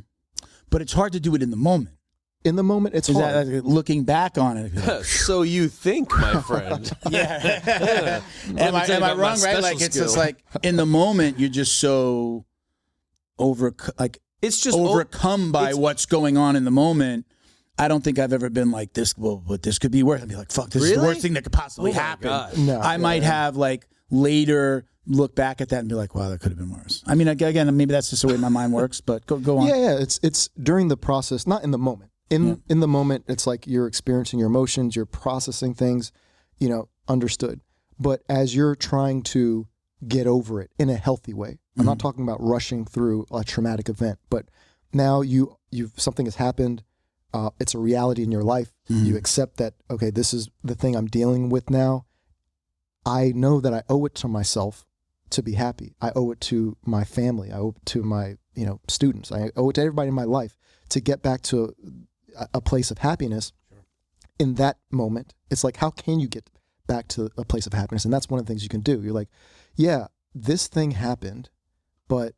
But it's hard to do it in the moment. In the moment, it's hard. That, like, looking back on it. Like, so you think, my friend. Yeah. Am I wrong, right? Like, it's just like, in the moment, you're just so overcome by what's going on in the moment. I don't think I've ever been like this, well, but this could be worse. I'd be like, fuck, this is the worst thing that could possibly happen. No, I might have, like, later look back at that and be like, wow, that could have been worse. I mean, again, maybe that's just the way my mind works, but go on. Yeah. It's during the process, not in the moment. In the moment, it's like you're experiencing your emotions, you're processing things, understood. But as you're trying to get over it in a healthy way, I'm not talking about rushing through a traumatic event, but now something has happened. It's a reality in your life. You accept that, okay, this is the thing I'm dealing with now. I know that I owe it to myself to be happy. I owe it to my family. I owe it to my, students. I owe it to everybody in my life to get back to a place of happiness. In that moment. It's like, how can you get back to a place of happiness? And that's one of the things you can do. You're like, yeah, this thing happened, but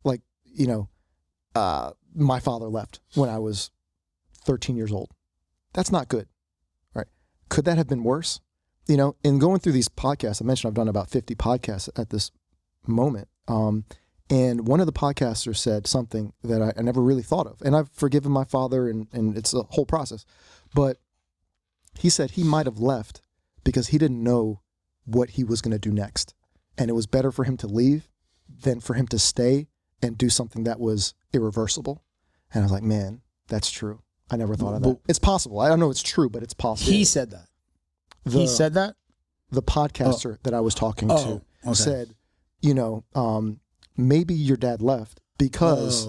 like, my father left when I was 13 years old. That's not good, right? Could that have been worse? In going through these podcasts, I mentioned I've done about 50 podcasts at this moment. And one of the podcasters said something that I never really thought of. And I've forgiven my father and it's a whole process. But he said he might have left because he didn't know what he was going to do next. And it was better for him to leave than for him to stay and do something that was irreversible. And I was like, man, that's true. I never thought of that. It's possible. I don't know it's true, but it's possible. He said that. He said that? The podcaster that I was talking to said, maybe your dad left because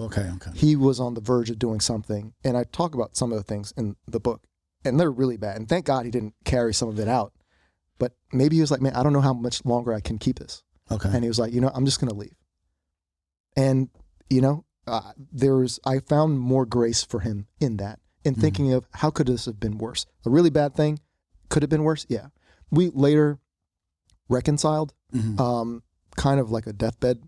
he was on the verge of doing something. And I talk about some of the things in the book, and they're really bad. And thank God he didn't carry some of it out. But maybe he was like, man, I don't know how much longer I can keep this. Okay. And he was like, I'm just going to leave. And, I found more grace for him in that, in thinking of how could this have been worse? A really bad thing could have been worse. Yeah. We later reconciled, kind of like a deathbed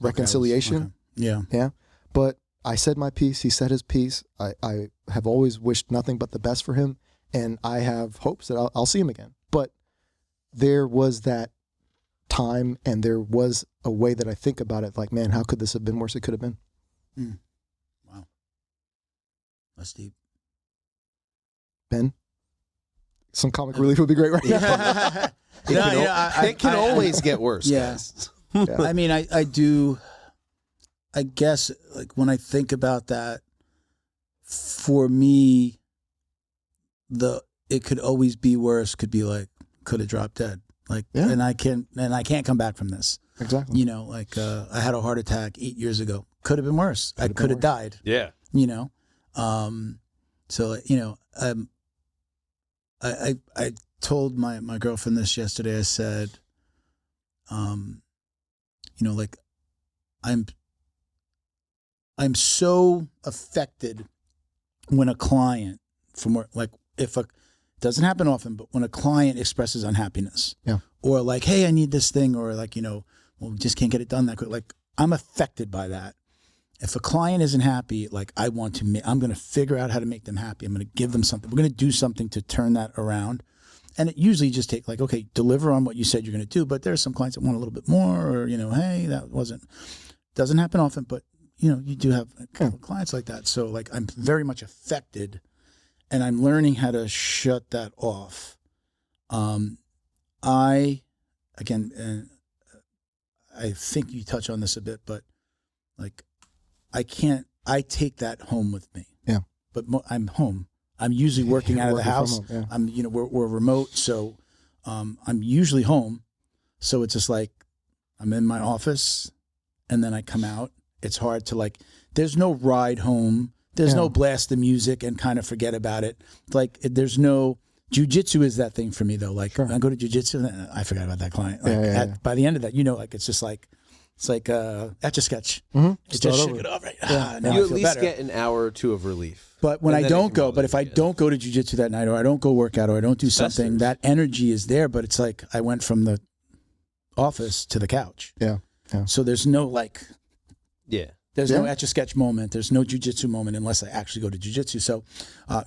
reconciliation. Yeah. Yeah. But I said my piece. He said his piece. I have always wished nothing but the best for him. And I have hopes that I'll see him again. But there was that time, and there was a way that I think about it, like, man, how could this have been worse? It could have been. Wow. That's deep. Ben? Some comic relief would be great right now. It can always get worse. Yes. Yeah. I mean, I do, I guess, like, when I think about that, for me, it could always be worse, could be like, could have dropped dead. Like, and I can't come back from this. Exactly. I had a heart attack 8 years ago. Could have been worse. I could have died. Yeah. I told my girlfriend this yesterday. I said, like, I'm so affected when a client from work, like, doesn't happen often, but when a client expresses unhappiness, or like, hey, I need this thing, or like, well, we just can't get it done that quick. Like, I'm affected by that. If a client isn't happy, like, I'm going to figure out how to make them happy. I'm going to give them something. We're going to do something to turn that around. And it usually just takes, like, okay, deliver on what you said you're going to do. But there are some clients that want a little bit more, or, hey, doesn't happen often, but, you do have clients like that. So, like, I'm very much affected, and I'm learning how to shut that off. I think you touch on this a bit, but, like, I take that home with me. Yeah. But I'm home. I'm usually working out of the house. Home, I'm, we're remote. So, I'm usually home. So it's just like, I'm in my office and then I come out. It's hard to, like, there's no ride home. There's no blast the music and kind of forget about it. Like, there's no, jiu-jitsu is that thing for me though. Like, when I go to jiu-jitsu, I forgot about that client. Like, by the end of that, like, it's just like, it's like Etch-a-Sketch. It's just shake it off, right? You at least get an hour or two of relief. But when I don't go, if I don't go to jiu-jitsu that night, or I don't go work out, or I don't do something, that energy is there, but it's like I went from the office to the couch. Yeah. So there's no, like, there's no Etch-a-Sketch moment. There's no jiu-jitsu moment unless I actually go to jiu-jitsu. So,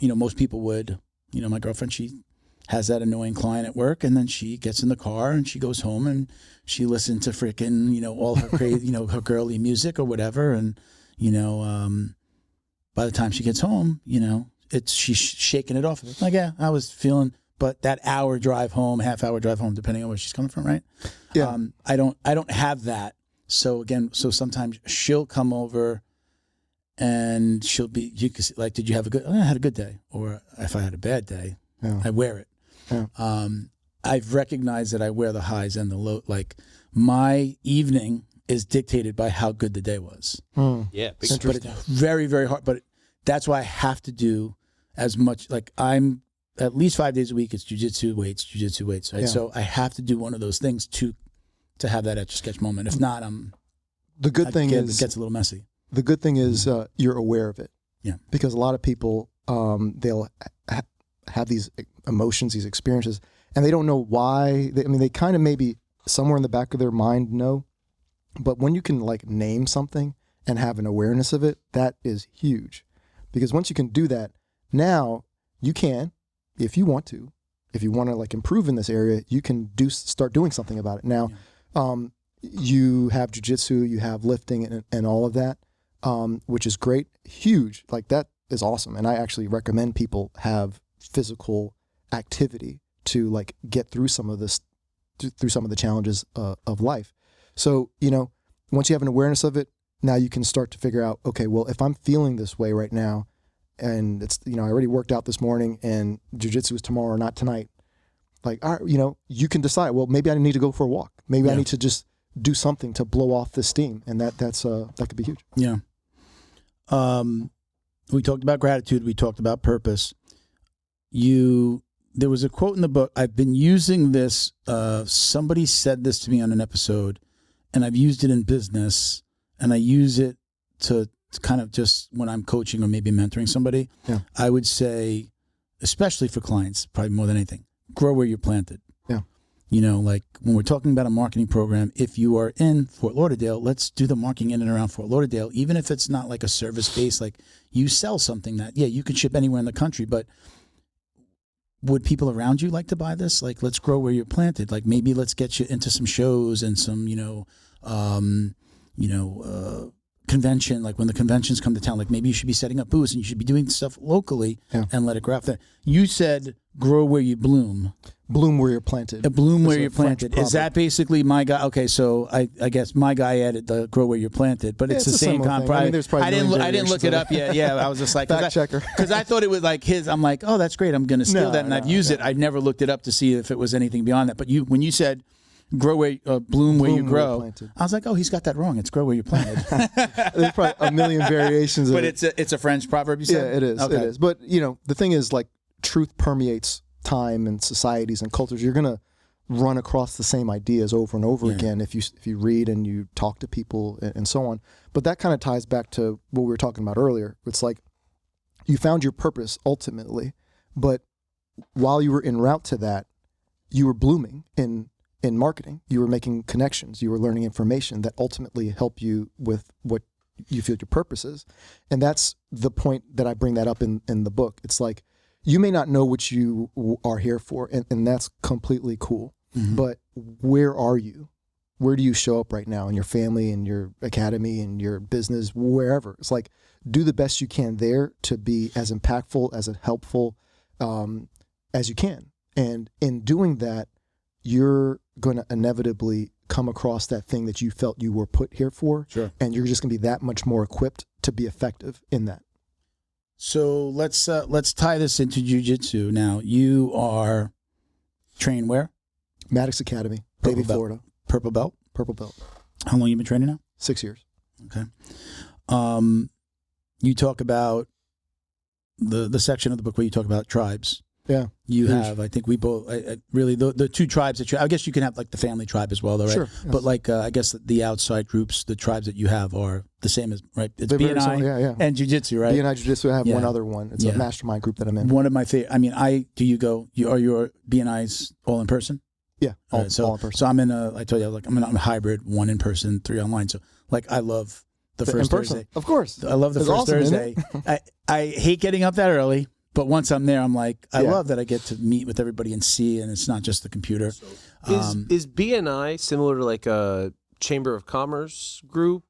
most people would, my girlfriend, she has that annoying client at work, and then she gets in the car and she goes home and she listens to freaking, all her crazy, her girly music or whatever. And, by the time she gets home, she's shaking it off. Like, I was feeling, but that half-hour drive home, depending on where she's coming from, right? Yeah. I don't have that. So sometimes she'll come over and she'll be, you can see, like, did you have I had a good day. Or if I had a bad day, I wear it. Yeah. I've recognized that I wear the highs and the low. Like, my evening is dictated by how good the day was. Yeah. But it's very, very hard. But that's why I have to do as much. Like, I'm at least 5 days a week. It's jiu-jitsu weights. Right? Yeah. So I have to do one of those things to have that Etch-a-Sketch moment. If not, it gets a little messy. The good thing is you're aware of it. Yeah. Because a lot of people, they'll have these emotions, these experiences, and they don't know why. They kind of maybe somewhere in the back of their mind know, but when you can, like, name something and have an awareness of it, that is huge. Because once you can do that, now you can, if you want to, like, improve in this area, you can start doing something about it. Now, you have jiu-jitsu, you have lifting and all of that, which is great, huge. Like, that is awesome. And I actually recommend people have physical activity to like get through some of this, through some of the challenges of life. So, you know, once you have an awareness of it, now you can start to figure out, okay, well, if I'm feeling this way right now, and it's, you know, I already worked out this morning and jiu-jitsu is tomorrow, not tonight. Like, all right, you know, you can decide, well, maybe I need to go for a walk. Maybe I need to just do something to blow off the steam. And that could be huge. Yeah. We talked about gratitude. We talked about purpose. There was a quote in the book. I've been using this. Somebody said this to me on an episode, and I've used it in business, and I use it to kind of just when I'm coaching or maybe mentoring somebody. Yeah. I would say, especially for clients, probably more than anything, grow where you're planted. Yeah. You know, like when we're talking about a marketing program, if you are in Fort Lauderdale, let's do the marketing in and around Fort Lauderdale, even if it's not like a service base, like you sell something that, yeah, you can ship anywhere in the country, but would people around you like to buy this? Like, let's grow where you're planted. Like maybe let's get you into some shows and some, convention, like when the conventions come to town, like maybe you should be setting up booths and you should be doing stuff locally and let it grow out there. You said grow where you bloom. Bloom where you're planted. Bloom where you're planted. Is that basically my guy? Okay, so I guess my guy added the grow where you're planted, but it's the same concept. I mean, I didn't look it up yet. Yeah, I was just like fact checker because I thought it was like his. I'm like, oh, that's great. I'm going to steal that, and I've used it. I never looked it up to see if it was anything beyond that. But when you said grow where bloom where you grow, I was like, oh, he's got that wrong. It's grow where you're planted. There's probably a million variations. But it's a French proverb. You said? Yeah, it is. Okay. It is. But you know, the thing is, like, truth permeates time and societies and cultures. You're gonna run across the same ideas over and over again if you read and you talk to people and so on. But that kind of ties back to what we were talking about earlier. It's like you found your purpose ultimately, but while you were en route to that, you were blooming in marketing. You were making connections. You were learning information that ultimately help you with what you feel your purpose is. And that's the point that I bring that up in the book. It's like, you may not know what you are here for, and that's completely cool. Mm-hmm. But where are you? Where do you show up right now in your family, in your academy, in your business, wherever? It's like, do the best you can there to be as impactful, as helpful as you can. And in doing that, you're going to inevitably come across that thing that you felt you were put here for. Sure. And you're just going to be that much more equipped to be effective in that. So let's tie this into jiu-jitsu. Now, you are trained where? Maddox Academy, Davie, Florida. Purple belt? Purple belt. How long you been training now? 6 years. Okay. You talk about the section of the book where you talk about tribes. Yeah. You have, I think we both, really, the two tribes that I guess you can have like the family tribe as well, though, right? Sure. Yes. But like, I guess the outside groups, the tribes that you have are the same as, right? It's BNI and Jiu-Jitsu, right? BNI Jiu-Jitsu, I have one other one. It's a mastermind group that I'm in. One of my favorite, I mean, are your BNIs all in person? Yeah, all in person. So I'm I told you, like, I'm in a hybrid, 1 in person, 3 online. So like, I love the first Thursday. Of course. I love the first Thursday. I hate getting up that early. But once I'm there, I'm like, I love that I get to meet with everybody and see, and it's not just the computer. So, is BNI similar to like a Chamber of Commerce group?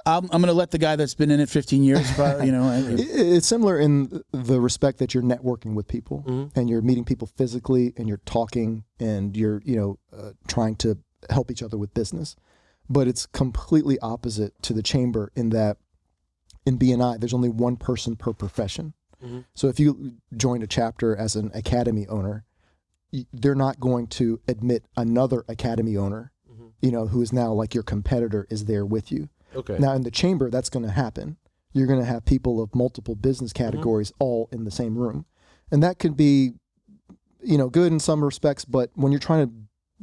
I'm going to let the guy that's been in it 15 years, It's similar in the respect that you're networking with people, and you're meeting people physically, and you're talking, and you're trying to help each other with business. But it's completely opposite to the Chamber in that in BNI, there's only one person per profession. Mm-hmm. So if you join a chapter as an academy owner, they're not going to admit another academy owner, who is now like your competitor is there with you. Okay. Now in the chamber, that's going to happen. You're going to have people of multiple business categories all in the same room. And that could be, good in some respects, but when you're trying to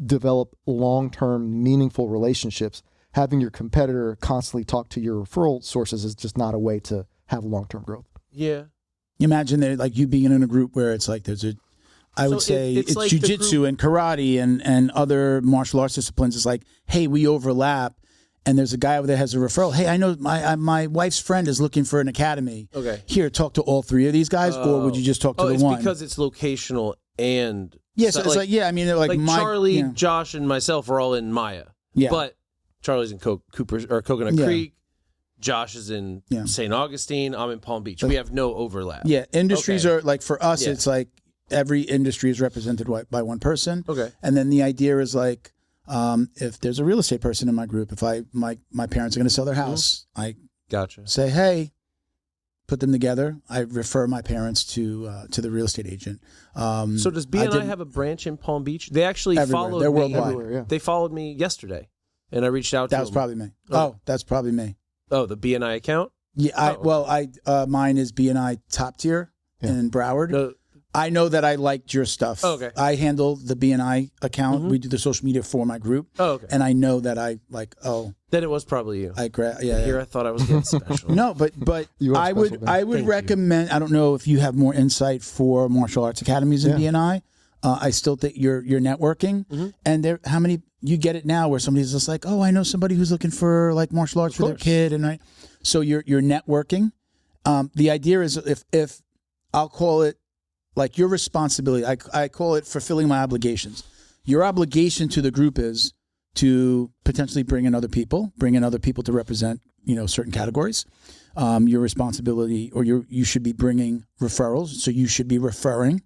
develop long-term meaningful relationships, having your competitor constantly talk to your referral sources is just not a way to have long-term growth. Yeah. Imagine that, like, you being in a group where it's like I would say it's like jiu-jitsu and karate and other martial arts disciplines. It's like, hey, we overlap, and there's a guy over there has a referral. Hey, I know my wife's friend is looking for an academy. Okay. Here, talk to all 3 of these guys, or would you just talk to the one? It's because it's locational and... Yes, yeah, so it's like, I mean, they're like Charlie, Josh, and myself are all in Maya. Yeah. But Charlie's in Coconut Creek. Josh is in St. Augustine. I'm in Palm Beach. We have no overlap. Yeah, industries are like, for us, it's like every industry is represented by one person. Okay. And then the idea is like, if there's a real estate person in my group, if my parents are going to sell their house, I Gotcha. say, hey, put them together. I refer my parents to the real estate agent. So does BNI have a branch in Palm Beach? They actually everywhere. followed They're me. worldwide. Everywhere, yeah. They followed me yesterday, and I reached out to That was them. probably me. Oh. That's probably me. Oh, the BNI account? Yeah. Mine is BNI top tier in Broward. No. I know that I liked your stuff. Oh, okay. I handle the BNI account. We do the social media for my group. Oh, okay. And I know that I Then it was probably you. yeah. I thought I was getting special. No, but You are I special, would man. I would Thank you. recommend. I don't know if you have more insight for martial arts academies in BNI. I still think you're networking, and there how many you get it now where somebody's just like, oh, I know somebody who's looking for like martial arts for their kid, and so you're networking. The idea is if I'll call it like your responsibility. I call it fulfilling my obligations. Your obligation to the group is to potentially bring in other people to represent, certain categories. Your responsibility, or you should be bringing referrals. So you should be referring,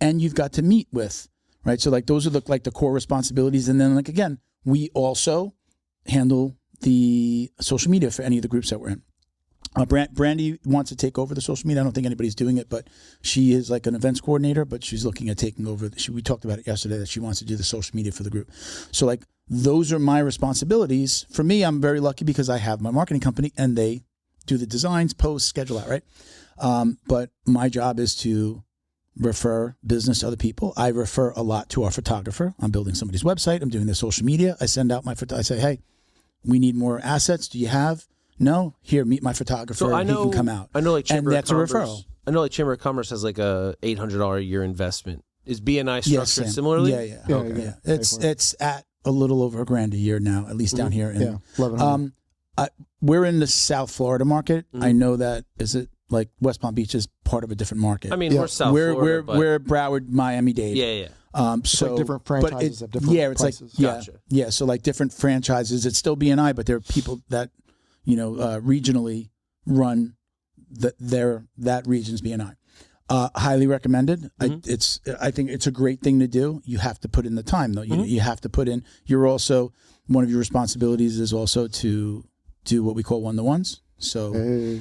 and you've got to meet with, right? So like those are the core responsibilities. And then like, again, we also handle the social media for any of the groups that we're in. Brandy wants to take over the social media. I don't think anybody's doing it, but she is like an events coordinator, but she's looking at taking over. We talked about it yesterday that she wants to do the social media for the group. So like those are my responsibilities. For me, I'm very lucky because I have my marketing company and they do the designs, posts, schedule out, right? But my job is to refer business to other people. I refer a lot to our photographer. I'm building somebody's website. I'm doing their social media. I send out I say, hey, we need more assets. Do you have? No, here, meet my photographer. So I know, he can come out. I know, like Chamber and that's of a Commerce. referral. I know, like Chamber of Commerce has like a $800 a year investment. Is BNI structured Sam. similarly? Yeah. Okay. It's at a little over $1,000 a year now, at least down here. Yeah, 1,100. We're in the South Florida market. I know that is it like West Palm Beach is part of a different market. I mean, we're South Florida. We're Broward, Miami-Dade. Yeah. So like different franchises have different it's prices. like Gotcha. yeah. So like different franchises. It's still BNI, but there are people that regionally run that region's BNI. Highly recommended. I think it's a great thing to do. You have to put in the time though. You have to put in. You're also one of your responsibilities is also to do what we call one-to-ones. So.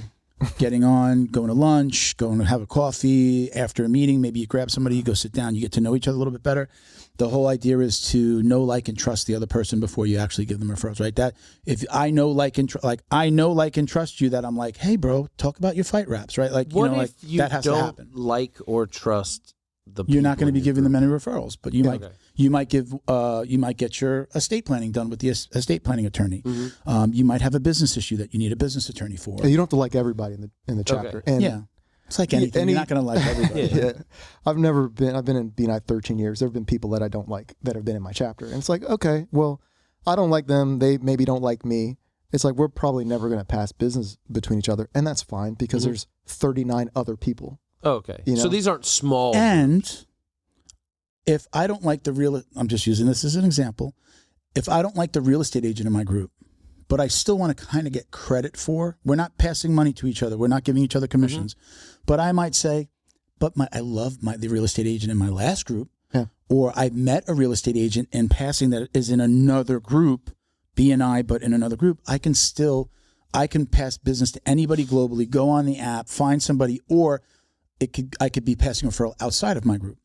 Getting on, going to lunch, going to have a coffee after a meeting. Maybe you grab somebody, you go sit down, you get to know each other a little bit better. The whole idea is to know, like, and trust the other person before you actually give them referrals, right? That if I know, like, and trust you, that I'm like, hey, bro, talk about your fight raps, right? Like, What if you that has to don't happen. like or trust the You're not people going to be in your giving group? them any referrals, but you might. Okay. You might get your estate planning done with the estate planning attorney. You might have a business issue that you need a business attorney for. You don't have to like everybody in the chapter. Okay. And Yeah, it's like anything. You're not going to like everybody. yeah. I've been in BNI 13 years. There have been people that I don't like that have been in my chapter. And it's like, okay, well, I don't like them. They maybe don't like me. It's like, we're probably never going to pass business between each other. And that's fine because there's 39 other people. Oh, okay. You know? So these aren't small. And if I don't like I'm just using this as an example. If I don't like the real estate agent in my group, but I still want to kind of get credit for, we're not passing money to each other. We're not giving each other commissions. But I might say, but I love the real estate agent in my last group. Yeah. Or I met a real estate agent in passing that is in another group, BNI, but in another group. I can pass business to anybody globally, go on the app, find somebody, or I could be passing a referral outside of my group,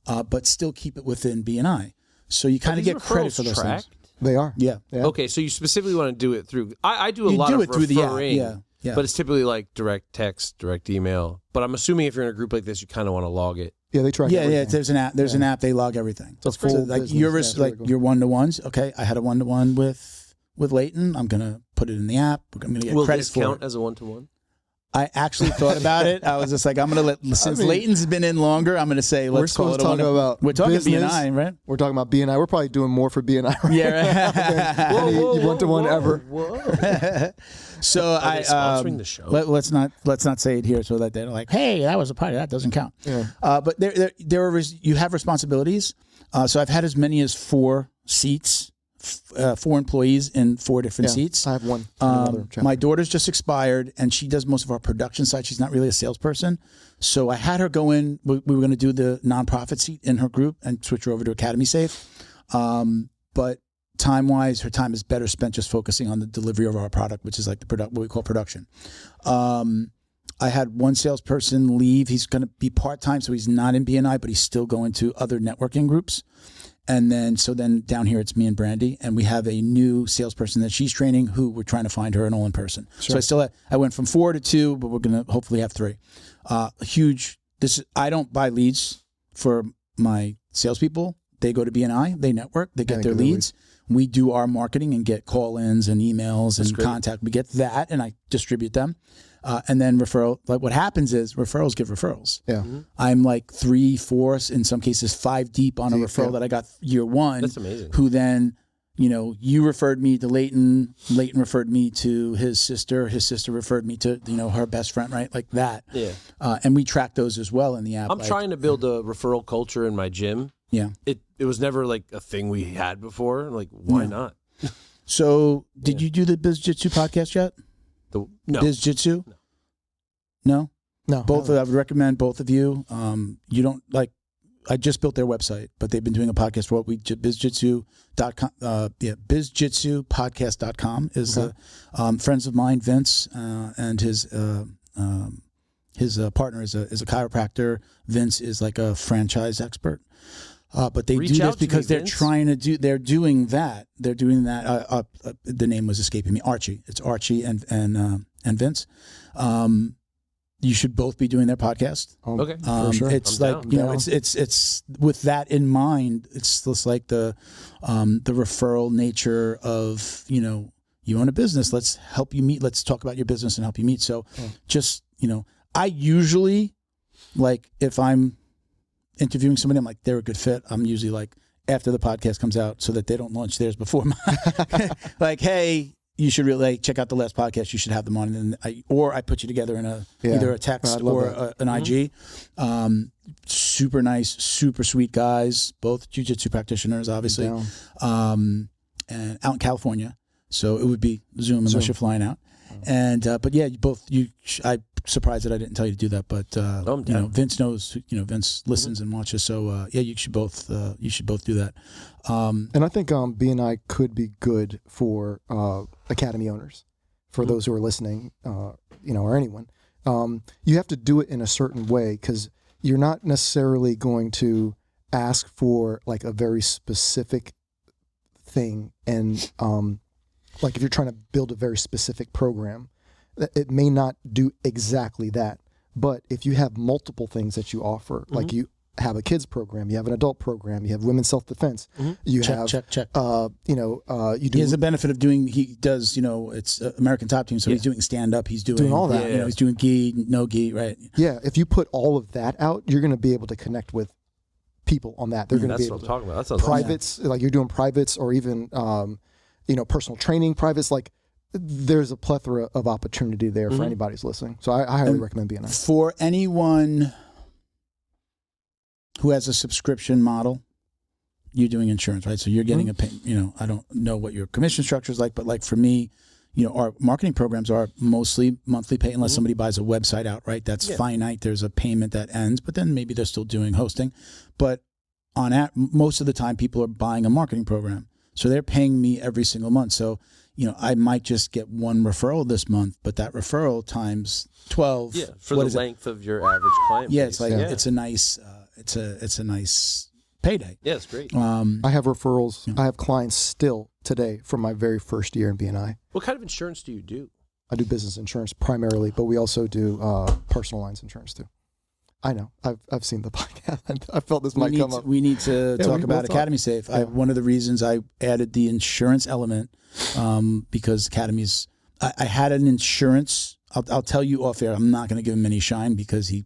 but still keep it within BNI. So you kind of get credit for those things. They are. Yeah. Okay, so you specifically want to do it through. I do a You lot do of it through the app, referring, yeah. but it's typically like direct text, direct email. But I'm assuming if you're in a group like this, you kind of want to log it. Yeah, they track Yeah, everything. There's an app. There's an app. They log everything. It's a full like business. your one-to-ones. Okay, I had a one-to-one with Leighton. I'm gonna put it in the app. I'm gonna get Will credit this for count it. as a one-to-one? I actually thought about it. I was just like, I'm gonna since Leighton's been in longer, I'm gonna say let's we're call it supposed a to talk about We're talking business. BNI, right? We're talking about BNI. We're probably doing more for BNI. Right? Yeah. Right. Any one-to-one ever. Whoa. So Are they sponsoring the show? Let's not say it here so that they're like, hey, that was a party. That doesn't count. Yeah. But you have responsibilities. So I've had as many as 4 seats 4 employees in 4 different seats. I have one. in another chapter. My daughter's just expired, and she does most of our production side. She's not really a salesperson. So I had her go in. We were going to do the nonprofit seat in her group and switch her over to Academy Safe. But time-wise, her time is better spent just focusing on the delivery of our product, which is like what we call production. I had one salesperson leave. He's going to be part-time, so he's not in BNI, but he's still going to other networking groups. And then down here, it's me and Brandy, and we have a new salesperson that she's training who we're trying to find her an all in person. Sure. So I went from 4 to 2, but we're going to hopefully have 3. I don't buy leads for my salespeople. They go to BNI, they network, they get their leads. We do our marketing and get call-ins and emails and contact. We get that, and I distribute them. And then referral, like what happens is referrals give referrals. Yeah. Mm-hmm. I'm like 3, 4, in some cases 5 deep on a referral that I got year 1. That's amazing. Who then, you referred me to Leighton. Leighton referred me to his sister. His sister referred me to, her best friend, right? Like that. Yeah. And we track those as well in the app. I'm trying to build a referral culture in my gym. Yeah. It was never like a thing we had before. Like, why not? So did you do the Biz Jitsu podcast yet? No. Biz Jitsu? No? No. Both I would recommend both of you. You don't I just built their website, but they've been doing a podcast for bizjitsu.com. Bizjitsupodcast.com is friends of mine, Vince, and his partner is a chiropractor. Vince is like a franchise expert. But they do this because they're doing that. They're doing that. The name was escaping me. Archie. It's Archie and Vince. You should both be doing their podcast. Okay, for sure. It's it's with that in mind. It's just like the referral nature of you own a business. Let's help you meet. Let's talk about your business and help you meet. So, just I usually if I'm interviewing somebody, I'm like, they're a good fit. I'm usually like, after the podcast comes out so that they don't launch theirs before mine. Like, hey, you should really check out the last podcast. You should have them on. And I put you together in either a text or an IG. Super nice, super sweet guys, both jiu-jitsu practitioners, obviously, and out in California. So it would be Zoom unless you're flying out. And but yeah, I'm surprised that I didn't tell you to do that, but Vince knows. Vince listens and watches. So you should both do that. And I think BNI could be good for academy owners, for those who are listening, or anyone. You have to do it in a certain way because you're not necessarily going to ask for like a very specific thing, and like if you're trying to build a very specific program, it may not do exactly that. But if you have multiple things that you offer, like you have a kids program, you have an adult program, you have women's self-defense, you have check. You do. He has the benefit of doing. He does. It's American Top Team, so he's doing stand up. He's doing all that. He's doing gi, no gi, right? Yeah. If you put all of that out, you're going to be able to connect with people on that. They're going to be able to. That's what I'm talking about. That's privates, like you're doing privates, or even personal training privates. Like there's a plethora of opportunity there for anybody who's listening. So I highly recommend BNI. For anyone who has a subscription model, you're doing insurance, right? So you're getting a pay, I don't know what your commission structure is like, but like for me, our marketing programs are mostly monthly pay unless somebody buys a website outright. That's finite. There's a payment that ends, but then maybe they're still doing hosting. But most of the time, people are buying a marketing program. So they're paying me every single month. So, I might just get one referral this month, but that referral times 12. Yeah, for the length of your average client base. Yeah, it's like it's a nice it's a nice payday. Yeah, it's great. I have referrals. I have clients still today from my very first year in BNI. What kind of insurance do you do? I do business insurance primarily, but we also do personal lines insurance too. I know. I've seen the podcast. I felt this might come up. We need to talk about Academy Safe. Yeah. One of the reasons I added the insurance element because Academy's. I had an insurance. I'll tell you off air. I'm not going to give him any shine because he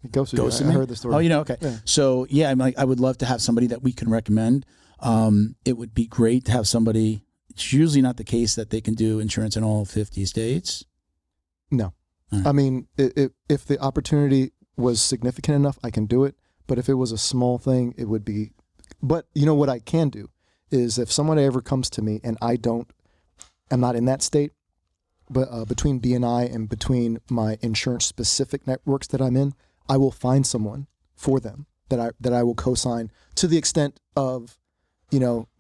ghosted me. I heard the story. Oh, okay. Yeah. So I would love to have somebody that we can recommend. It would be great to have somebody. It's usually not the case that they can do insurance in all 50 states. No, right. I mean, if the opportunity was significant enough, I can do it. But if it was a small thing, it would be. But you know what I can do is if someone ever comes to me and I'm not in that state, but between BNI and between my insurance specific networks that I'm in, I will find someone for them that I will co-sign to the extent of,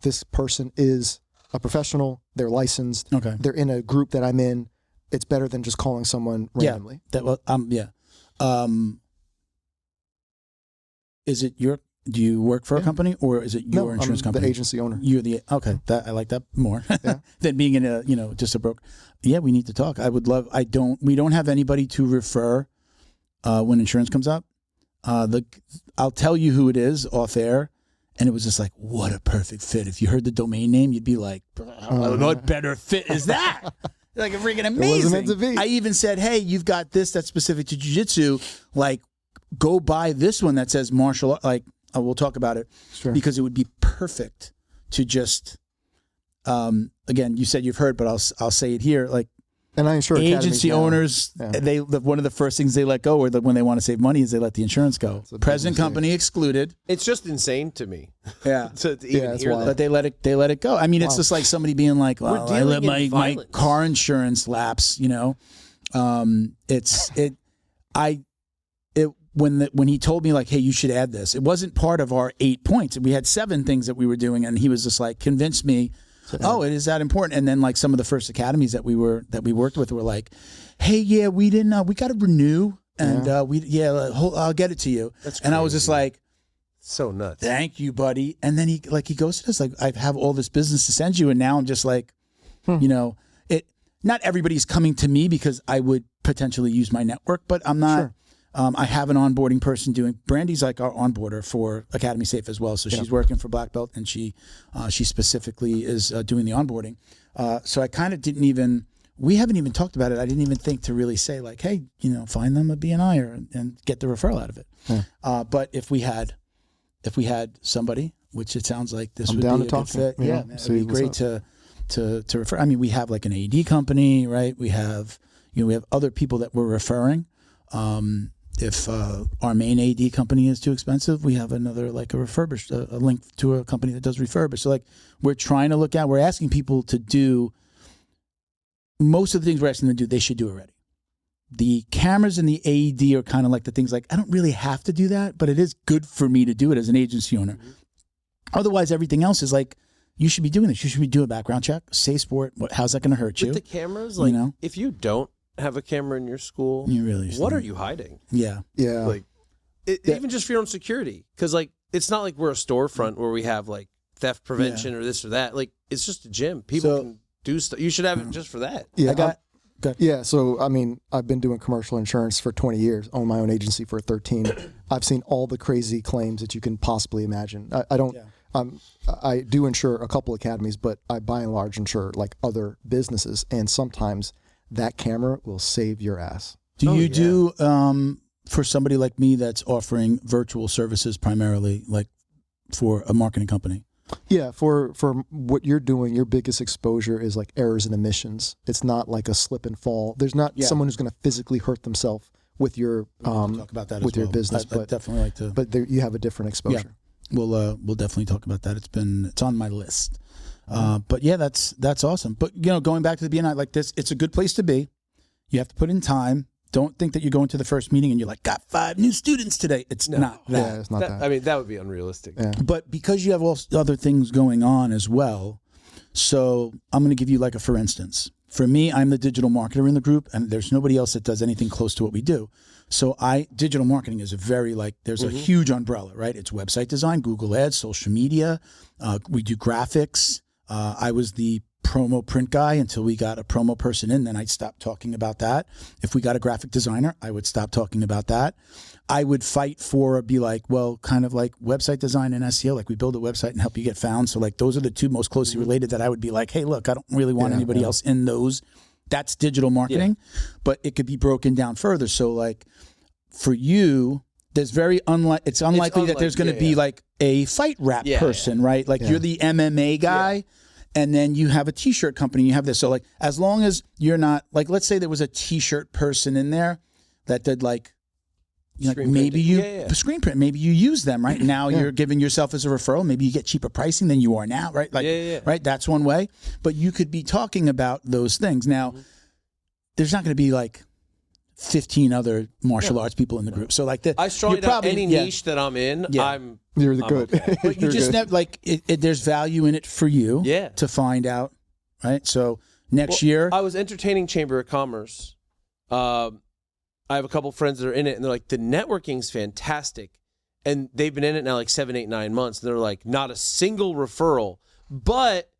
this person is a professional, they're licensed, they're in a group that I'm in. It's better than just calling someone randomly. Is it do you work for a company or is it your insurance company? The agency owner. You're I like that more than being in a, just a broker. Yeah, we need to talk. We don't have anybody to refer when insurance comes up. I'll tell you who it is off air. And it was just like, what a perfect fit. If you heard the domain name, you'd be like, what better fit is that? Like, freaking amazing. It wasn't meant to be. I even said, hey, you've got this that's specific to jiu-jitsu. Like, go buy this one that says martial art. Like, we'll talk about it. Sure. Because it would be perfect to just, again, you said you've heard, but I'll say it here. Like, and I'm sure agency owners, one of the first things they let go, or when they want to save money, is they let the insurance go. Present company excluded. It's just insane to me. Yeah, to even hear that. But they let it go. I mean, it's just like somebody being like, "Well, I let my car insurance lapse." When he told me like, "Hey, you should add this," it wasn't part of our 8 points. We had 7 things that we were doing, and he was just like, convinced me. Oh, it is that important. And then like some of the first academies that we worked with were like, hey, yeah, we didn't, we got to renew and I'll get it to you. That's crazy. And I was just like, so nuts. Thank you, buddy. And then he goes to this, like, I have all this business to send you. And now I'm just like, not everybody's coming to me because I would potentially use my network, but I'm not. Sure. I have an onboarding person Brandy's like our onboarder for Academy Safe as well. So she's working for Black Belt and she specifically is doing the onboarding. So I kind of we haven't even talked about it. I didn't even think to really say like, hey, find them a BNI and get the referral out of it. Yeah. But if we had somebody, which it sounds like this would be a good fit. Yeah, man, it'd be great to refer. I mean, we have like an AD company, right? We have other people that we're referring. If our main AD company is too expensive, we have another, like a refurbished, a link to a company that does refurbish. So like we're asking people to do most of the things we're asking them to do, they should do already. The cameras and the AED are kind of like the things like, I don't really have to do that, but it is good for me to do it as an agency owner. Mm-hmm. Otherwise, everything else is like, you should be doing this. You should be doing a background check, safe sport. How's that going to hurt you? With the cameras, like, if you don't have a camera in your school, what are you hiding? Yeah. Like even just for your own security, because like it's not like we're a storefront where we have like theft prevention or this or that. Like it's just a gym. People can do stuff. You should have it just for that. Yeah. So I mean, I've been doing commercial insurance for 20 years. Own my own agency for 13. I've seen all the crazy claims that you can possibly imagine. I don't. I do insure a couple academies, but I by and large insure like other businesses, and sometimes that camera will save your ass. Do you do for somebody like me that's offering virtual services primarily, like for a marketing company? Yeah, for what you're doing, your biggest exposure is like errors and omissions. It's not like a slip and fall. There's not someone who's going to physically hurt themselves with your talk about that with your business. I'd definitely like to. But you have a different exposure. Yeah. We'll definitely talk about that. It's on my list. But yeah, that's awesome. But going back to the BNI like this, it's a good place to be. You have to put in time. Don't think that you're going to the first meeting and you're like, got 5 new students today. It's not that. Yeah, it's not that. I mean, that would be unrealistic. Yeah. But because you have all other things going on as well, so I'm going to give you like a for instance. For me, I'm the digital marketer in the group, and there's nobody else that does anything close to what we do. So digital marketing is there's a huge umbrella, right? It's website design, Google Ads, social media. We do graphics. I was the promo print guy until we got a promo person in. Then I'd stop talking about that. If we got a graphic designer, I would stop talking about that. I would fight for, be like, well, kind of like website design and SEO. Like we build a website and help you get found. So like those are the 2 most closely related that I would be like, hey, look, I don't really want anybody else in those. That's digital marketing, but it could be broken down further. So like for you, it's unlikely that there's going to be like a fight rap person, right? Like you're the MMA guy and then you have a t-shirt company, you have this. So like, as long as you're not like, let's say there was a t-shirt person in there that did like maybe screen print, maybe you use them, right? Now you're giving yourself as a referral. Maybe you get cheaper pricing than you are now, right? Right? That's one way. But you could be talking about those things. Now, there's not going to be like 15 other martial arts people in the group. So like I strongly doubt any niche that I'm in, You're the good. Okay. But you just never, like, there's value in it for you to find out, right? So next year. I was entertaining Chamber of Commerce. I have a couple friends that are in it, and they're like, the networking's fantastic. And they've been in it now like 7, 8, 9 months. And they're like, not a single referral, but,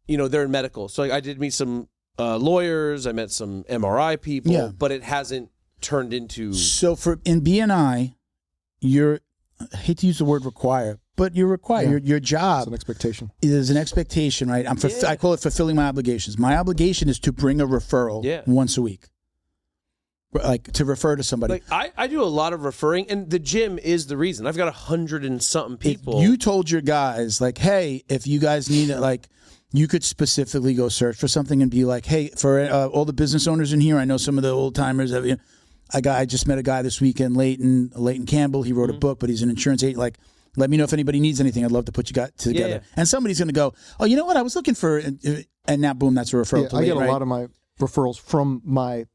they're in medical. So like, I did meet some lawyers. I met some MRI people, but it hasn't turned into. So in BNI, I hate to use the word require, but you're required. Your job. It's an expectation. Is an expectation, right? I call it fulfilling my obligations. My obligation is to bring a referral once a week. Like to refer to somebody. Like I do a lot of referring, and the gym is the reason. I've got 100 and something people. If you told your guys, like, hey, if you guys need it, like, you could specifically go search for something and be like, hey, for all the business owners in here, I know some of the old timers. I just met a guy this weekend, Leighton Campbell. He wrote a book, but he's an insurance agent. Like, let me know if anybody needs anything. I'd love to put you guys together. Yeah. And somebody's going to go, oh, you know what? I was looking for, and now, boom, that's a referral. I get a lot of my referrals from my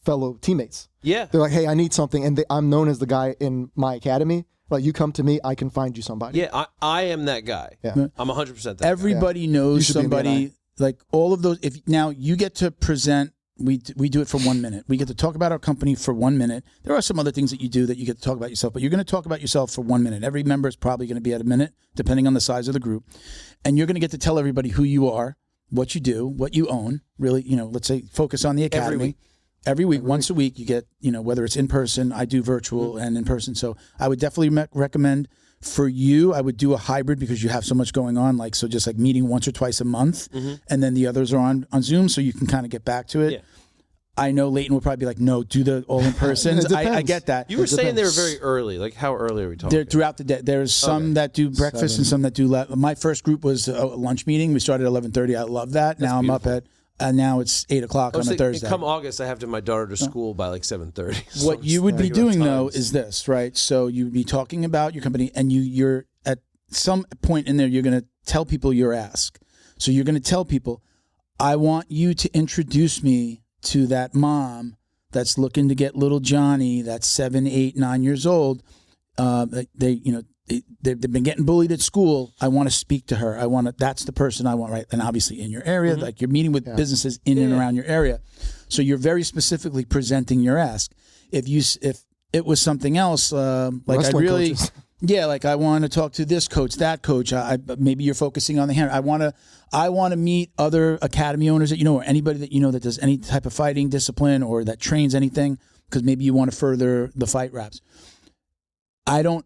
fellow teammates. Yeah. They're like, hey, I need something. And I'm known as the guy in my academy. Like, you come to me, I can find you somebody. Yeah, I am that guy. Yeah. I'm 100% that Everybody knows somebody. Like, all of those. If now you get to present, we do it for 1 minute. We get to talk about our company for 1 minute. There are some other things that you do that you get to talk about yourself, but you're going to talk about yourself for 1 minute. Every member is probably going to be at a minute, depending on the size of the group. And you're going to get to tell everybody who you are, what you do, what you own. Really, let's say focus on the academy. Every week, once a week, you get, whether it's in person, I do virtual and in person. So I would definitely recommend for you, I would do a hybrid because you have so much going on. Like, so just like meeting once or twice a month, and then the others are on Zoom, so you can kind of get back to it. Yeah. I know Leighton will probably be like, no, do the all in person. I get that. You were saying they were very early. Like, how early are we talking? They're throughout the day. There's some that do breakfast and some that do my first group was a lunch meeting. We started at 11:30. I love that. Now I'm up at. And now it's 8 o'clock on a Thursday. Come August, I have to my daughter to school by like 7:30. So what you would be doing though is this, right? So you'd be talking about your company, and you're at some point in there, you're going to tell people your ask. So you're going to tell people, I want you to introduce me to that mom that's looking to get little Johnny, that's 7, 8, 9 years old. They've been getting bullied at school. I want to speak to her. That's the person I want, right? And obviously in your area, like you're meeting with businesses in and around your area. So you're very specifically presenting your ask. If it was something else, like I really, coaches. Like I want to talk to this coach, that coach. Maybe you're focusing on the hand. I want to meet other academy owners that or anybody that that does any type of fighting discipline or that trains anything, because maybe you want to further the fight reps. I haven't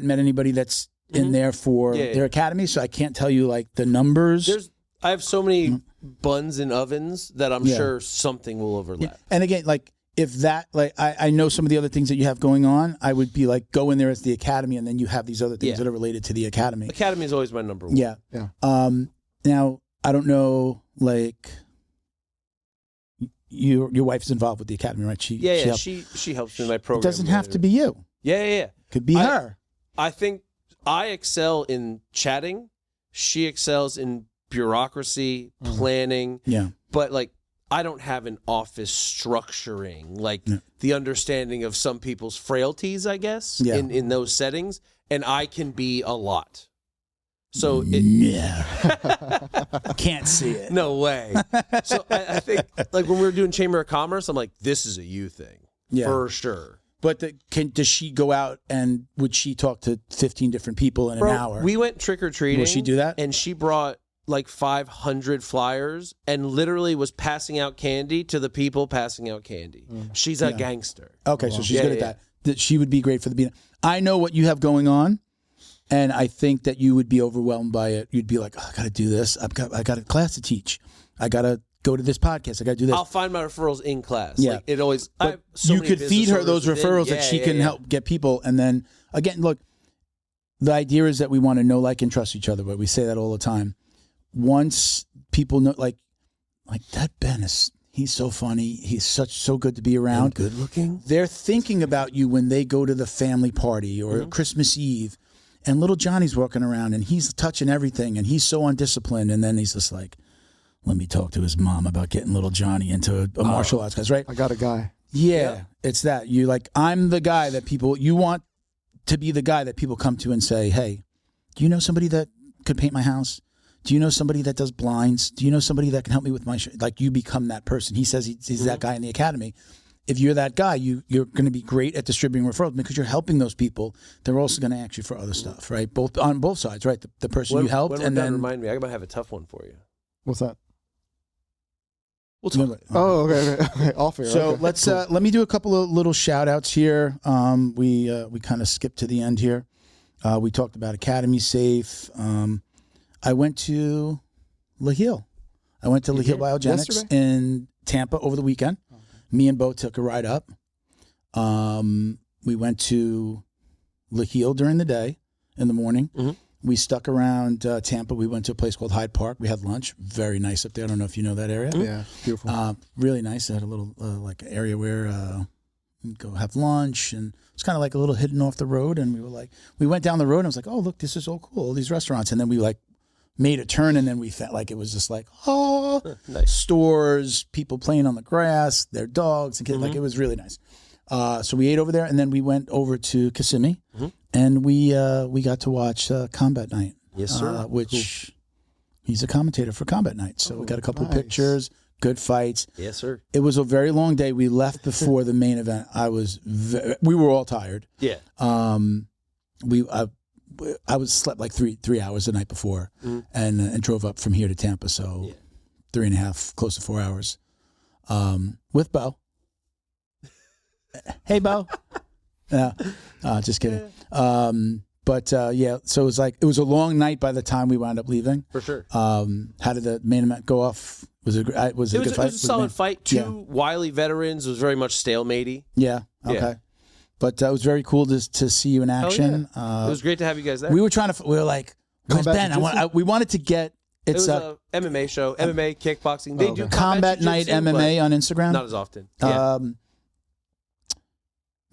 met anybody that's in there for their academy, so I can't tell you like the numbers. I have so many buns and ovens that I'm sure something will overlap. Yeah. And again, like if that, like I know some of the other things that you have going on, I would be like, go in there as the academy, and then you have these other things that are related to the academy. Academy is always my number one. Yeah. Now I don't know, like your wife's involved with the academy, right? She helps me in my program. It doesn't have to be you. Yeah. Could be her. I think I excel in chatting. She excels in bureaucracy, planning. Yeah. But like, I don't have an office structuring, like the understanding of some people's frailties, I guess, in those settings. And I can be a lot. So can't see it. No way. So I think like when we were doing Chamber of Commerce, I'm like, this is a you thing for sure. But does she go out and would she talk to 15 different people in an hour? We went trick-or-treating. Will she do that? And she brought like 500 flyers and literally was passing out candy to the people passing out candy. She's a gangster. Okay, so she's good at that. She would be great for the BNI. I know what you have going on, and I think that you would be overwhelmed by it. You'd be like, I got to do this. I got a class to teach. I got to go to this podcast. I got to do this. I'll find my referrals in class. Yeah. Like, it always. But you could feed her those referrals that she can help get people. And then again, look, the idea is that we want to know, like, and trust each other. But we say that all the time. Once people know, like that Ben He's so funny. He's so good to be around. Good looking. They're thinking about you when they go to the family party or Christmas Eve, and little Johnny's walking around and he's touching everything and he's so undisciplined. And then he's just like, let me talk to his mom about getting little Johnny into a martial arts class, right? I got a guy. Yeah, it's that. You like, I'm the guy that you want to be the guy that people come to and say, hey, do you know somebody that could paint my house? Do you know somebody that does blinds? Do you know somebody that can help me with my like, you become that person. He says he's that guy in the academy. If you're that guy, you're going to be great at distributing referrals because you're helping those people. They're also going to ask you for other stuff, right? On both sides, right? The person you helped, and then remind me, I might have a tough one for you. What's that? We'll talk. Oh, okay. Off air. So okay. let's let me do a couple of little shout outs here. We kind of skipped to the end here. We talked about Academy Safe. I went to Laheel. I went to Laheel Biogenics yesterday? in Tampa over the weekend. Okay. Me and Bo took a ride up. We went to Laheel during the day, in the morning. Mm-hmm. We stuck around Tampa. We went to a place called Hyde Park. We had lunch. Very nice up there. I don't know if you know that area. Mm-hmm. Yeah, beautiful. Really nice. They had a little like area where we'd go have lunch, and it's kind of like a little hidden off the road. And we went down the road, and I was like, oh, look, this is so cool, all these restaurants. And then we made a turn, and then we felt like it was just like, nice. Stores, people playing on the grass, their dogs and kids. Mm-hmm. Like, it was really nice. So we ate over there, and then we went over to Kissimmee, and we got to watch Combat Night. Yes, sir. Which he's a commentator for Combat Night. So we got a couple of pictures, good fights. Yes, sir. It was a very long day. We left before the main event. We were all tired. Yeah. I slept like three hours the night before, and drove up from here to Tampa. So 3.5, close to 4 hours, with Bo. Hey, Bo. No, just kidding. So it was a long night by the time we wound up leaving. For sure. How did the main event go off? Was it a good fight? It was a solid fight. Two wily veterans. It was very much stalemate-y. Yeah. Okay. Yeah. But it was very cool to see you in action. Yeah. It was great to have you guys there. We were like, where's Ben? We wanted to get. It was a MMA show, MMA, kickboxing. They do Combat Night MMA on Instagram. Not as often. Yeah.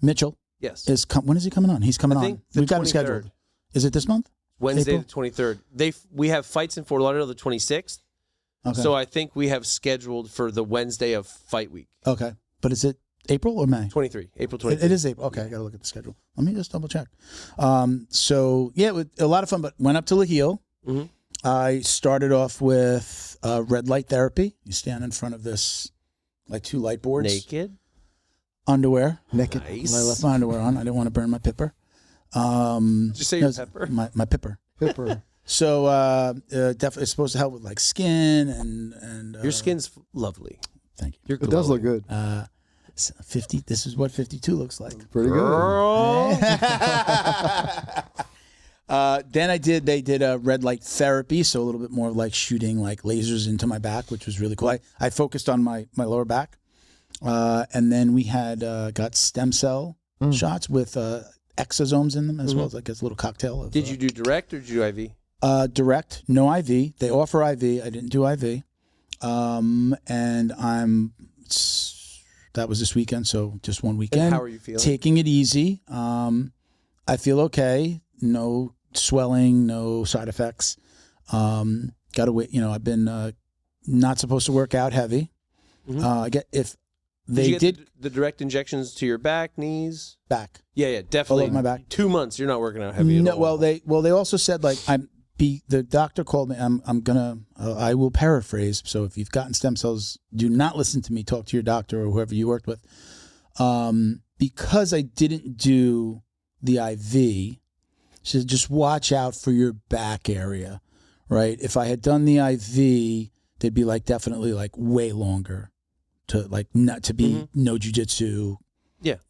Mitchell. Yes. When is he coming on? He's coming on. We've got him 23rd. scheduled. Is it this month? Wednesday April? the 23rd. We have fights in Fort Lauderdale the 26th. Okay. So I think we have scheduled for the Wednesday of fight week. Okay. But is it April or May? April 23. It is April. Okay, I got to look at the schedule. Let me just double check. So it was a lot of fun, but went up to Laheel. Mm-hmm. I started off with red light therapy. You stand in front of this, like 2 light boards. Naked? Underwear. Naked. Nice. I left my underwear on. I didn't want to burn my pipper. Did you say your pepper? My pipper. Pipper. So definitely it's supposed to help with like skin and your skin's lovely. Thank you. It does look good. 50. This is what 52 looks like. Pretty Girl. good. Then they did a red light therapy, so a little bit more like shooting like lasers into my back, which was really cool. I focused on my lower back, and then we had got stem cell shots with exosomes in them as well as like a little cocktail. Did you do direct or did you do IV? Direct, no IV. They offer IV. I didn't do IV, and that was this weekend, so just one weekend. And how are you feeling? Taking it easy. I feel okay. No swelling, no side effects. Got to wait. I've been not supposed to work out heavy. Did you get the direct injections to your back, knees, back. Yeah, definitely. All over my back. 2 months, you're not working out heavy. At all. Well, they also said like the doctor called me. I will paraphrase. So if you've gotten stem cells, do not listen to me. Talk to your doctor or whoever you worked with. Because I didn't do the IV, she said just watch out for your back area, right? If I had done the IV, they'd be like definitely like way longer to like not to be no jiu-jitsu,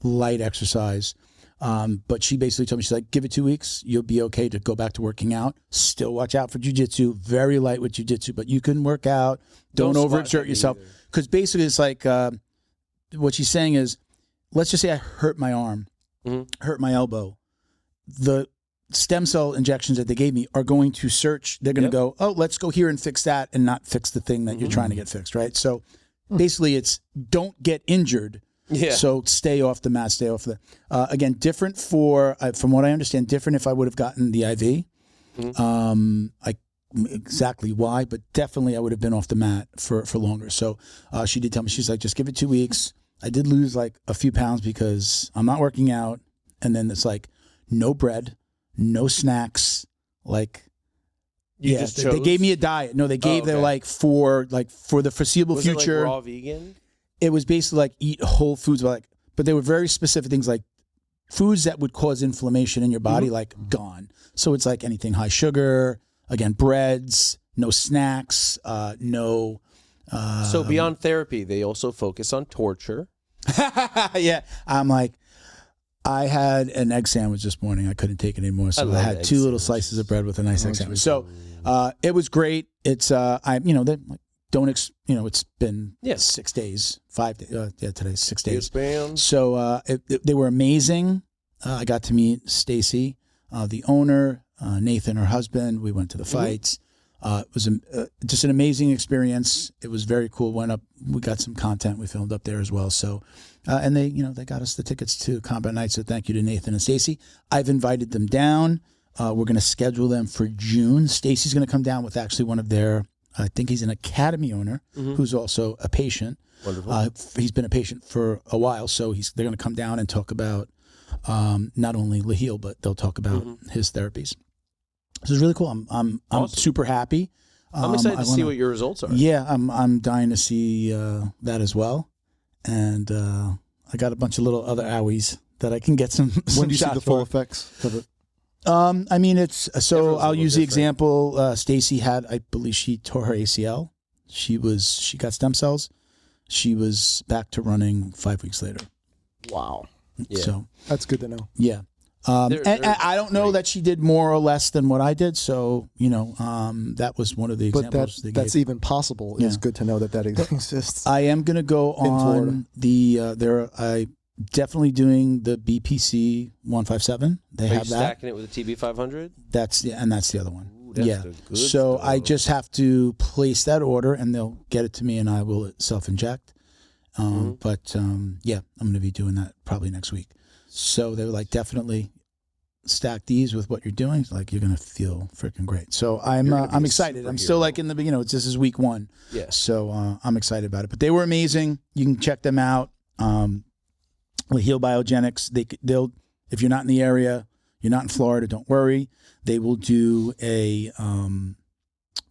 light exercise. But she basically told me, she's like, give it 2 weeks. You'll be okay to go back to working out. Still watch out for jiu-jitsu. Very light with jiu-jitsu, but you can work out. Don't overexert yourself. Because basically it's like, what she's saying is, let's just say I hurt my arm, hurt my elbow. The stem cell injections that they gave me are going to search. They're going to go, oh, let's go here and fix that and not fix the thing that you're trying to get fixed, right? So Basically, it's don't get injured. Yeah. So stay off the mat, stay off the. Again, different from what I understand, different if I would have gotten the IV. Exactly why, but definitely I would have been off the mat for longer. So she did tell me, she's like, just give it 2 weeks. I did lose like a few pounds because I'm not working out. And then it's like no bread, no snacks. Like, they gave me a diet. No, they gave they're like for the foreseeable future. It like raw vegan? It was basically like eat whole foods, but they were very specific things like foods that would cause inflammation in your body, like gone. So it's like anything high sugar, again, breads, no snacks, no. So beyond therapy, they also focus on torture. Yeah, I'm like, I had an egg sandwich this morning. I couldn't take it anymore, so I had 2 little slices of bread with a nice egg sandwich. So it was great. It's it's been 6 days, 5 days. Today's 6 days. So they were amazing. I got to meet Stacy, the owner, Nathan, her husband. We went to the fights. It was just an amazing experience. It was very cool. Went up. We got some content we filmed up there as well. So, and they got us the tickets to Combat Night. So thank you to Nathan and Stacy. I've invited them down. We're going to schedule them for June. Stacy's going to come down with actually one of their. I think he's an academy owner who's also a patient. Wonderful. He's been a patient for a while, so they're going to come down and talk about not only Lahil, but they'll talk about his therapies. This is really cool. I'm awesome. Super happy. I'm excited to see what your results are. Yeah, I'm dying to see that as well, and I got a bunch of little other owies that I can get some. When do you see the full effects of it? I mean, it's so. I'll use the different. example. Stacy had, I believe, she tore her ACL. She got stem cells. She was back to running 5 weeks later. Wow. Yeah. So That's good to know. yeah. And I don't know that she did more or less than what I did. So that was one of the But examples they that's gave. even possible. It's good to know that exists. I am going to go on I definitely doing the BPC 157. They Are have you that. stacking it with a TB500? That's the other one. Ooh, that's the good So stuff. I just have to place that order, and they'll get it to me, and I will self-inject. But I'm going to be doing that probably next week. So they were like, definitely stack these with what you're doing. Like, you're going to feel freaking great. So I'm excited. I'm still like in the beginning. This is week 1. Yeah. So I'm excited about it. But they were amazing. You can check them out. Lahil Biogenics. They'll if you're not in the area, you're not in Florida, don't worry. They will do a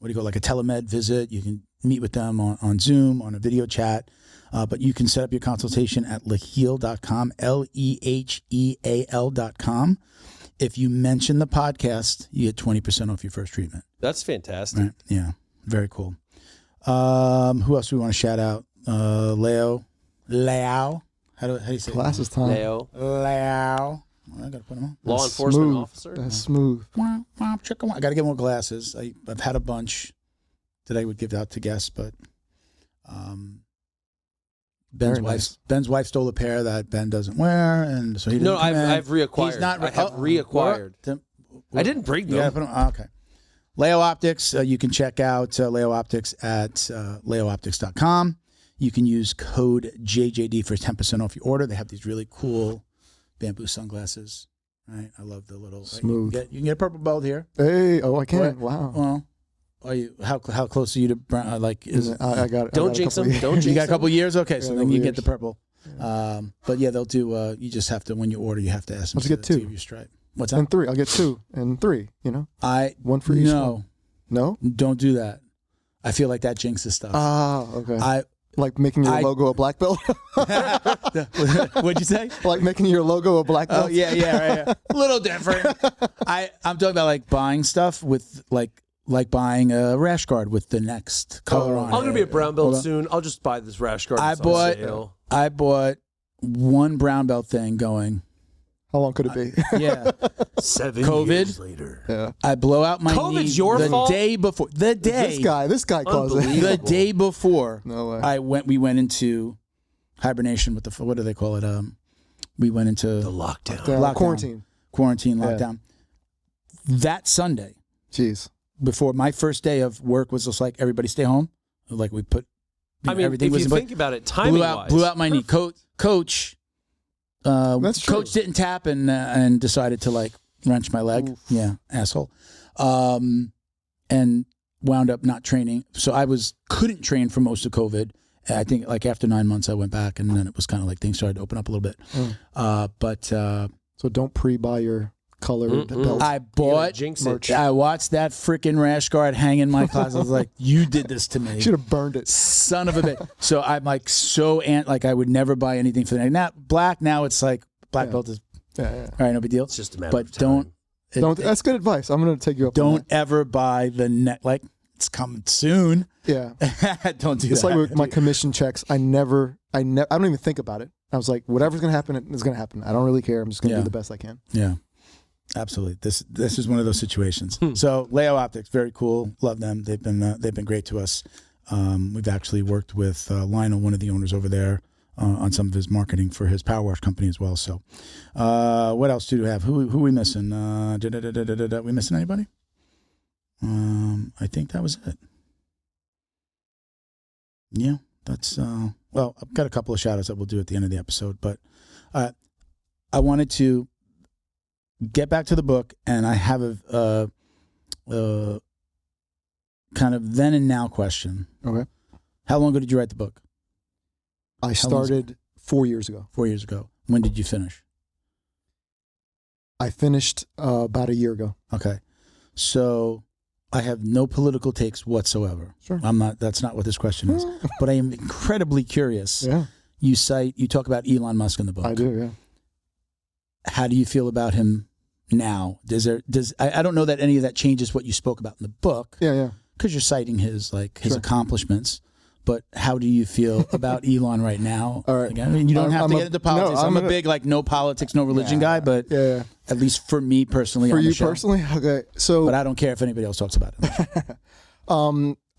like a telemed visit. You can meet with them on Zoom, on a video chat. But you can set up your consultation at Lahil.com, LEHEAL.com. If you mention the podcast, you get 20% off your first treatment. That's fantastic. Right? Yeah, very cool. Who else do we want to shout out? Lao. How do you say Classes time. Leo. Lao. I got to put them on. Law enforcement Smooth. officer. That's smooth. I got to get more glasses. I've had a bunch that I would give out to guests, but Ben's wife stole a pair that Ben doesn't wear, and so he didn't. I've reacquired. He's not. I have reacquired. I didn't bring them. Yeah, put them. Okay. Leo Optics. You can check out Leo Optics at leooptics.com. You can use code JJD for 10% off your order. They have these really cool bamboo sunglasses. Right, I love the little smooth. You can get a purple belt here. Hey, I can. What? Wow. Well, are you how close are you to brown? I got it. Don't jinx them. Don't jinx them. You got a couple years, okay? So Yeah, then you years. get the purple. But yeah, they'll do. You just have to when you order, you have to ask them Let's get to 2. give you a stripe. What's that? And 3. I'll get 2 and 3. One for each. No, No. don't do that. I feel like that jinxes stuff. Ah, okay. Like making your I- logo a black belt. What'd you say? Like making your logo a black belt. Oh yeah, right. A little different. I'm talking about like buying stuff with like buying a rash guard with the next color on it. I'm gonna be a brown belt Hold on. soon. I'll just buy this rash guard. I It's on bought sale. one brown belt thing going. How long could it be? Yeah. 7 COVID? years later. Yeah. I blow out my COVID's knee your the fault? day before. The day. This guy caused it. Unbelievable. The day before. No way. We went into hibernation with what do they call it? We went into The lockdown. Lockdown. Quarantine. Yeah. Lockdown. That Sunday, Jeez. before my first day of work was just like, everybody stay home. Like we put I mean, everything if was you think about it, timing-wise. blew out my knee. Coach That's true. Coach didn't tap and decided to like wrench my leg. Oof. Yeah, asshole. And wound up not training. So I couldn't train for most of COVID. I think like after 9 months I went back, and then it was kind of like things started to open up a little bit. So don't pre-buy your colored belt. I bought merch. I watched that freaking rash guard hang in my closet. I was like, you did this to me. Should have burned it. Son of a bitch. So I'm like like I would never buy anything for the neck. Now black, now it's like black belt is all right, no big deal. It's just a matter of time. Don't that's good advice. I'm going to take you up on that. Don't ever buy the neck, like it's coming soon. Yeah. Don't do it's that. Like with my commission checks, I don't even think about it. I was like, whatever's going to happen is going to happen. I don't really care. I'm just going to do the best I can. Yeah. Absolutely. This is one of those situations. So Leo Optics, very cool. Love them. They've been great to us. We've actually worked with Lionel, one of the owners over there, on some of his marketing for his power wash company as well. So what else do we have? Who we missing? We missing anybody? I think that was it. Yeah, that's well, I've got a couple of shout outs that we'll do at the end of the episode, but I wanted to get back to the book, and I have a kind of then and now question. Okay. How long ago did you write the book? I started 4 years ago. 4 years ago. When did you finish? I finished about a year ago. Okay. So I have no political takes whatsoever. Sure. That's not what this question is. But I am incredibly curious. Yeah. You talk about Elon Musk in the book. I do, yeah. How do you feel about him now? I don't know that any of that changes what you spoke about in the book. Yeah. Because you're citing his accomplishments. But how do you feel about Elon right now? All right. Like, I mean, you don't have to get into politics. I'm a big no politics, no religion guy, but at least for me personally, for you personally, okay. So, but I don't care if anybody else talks about it.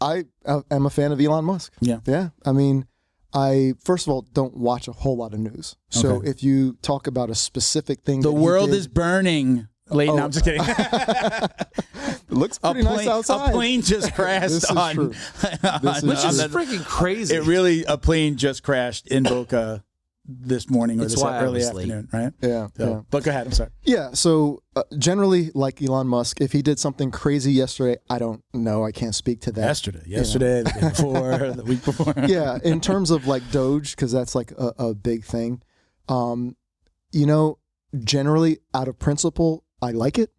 I am a fan of Elon Musk. Yeah. I mean, I first of all don't watch a whole lot of news. So if you talk about a specific thing, the world is burning. Leighton, no, I'm just kidding. It looks pretty nice outside. A plane just crashed on, which is freaking crazy. A plane just crashed in Boca this morning or this early afternoon, right? Yeah. But go ahead. I'm sorry. Yeah. So generally, like Elon Musk, if he did something crazy yesterday, I don't know. I can't speak to that. Yesterday, the day before, the week before. Yeah. In terms of like Doge, because that's like a big thing. Generally, out of principle, I like it.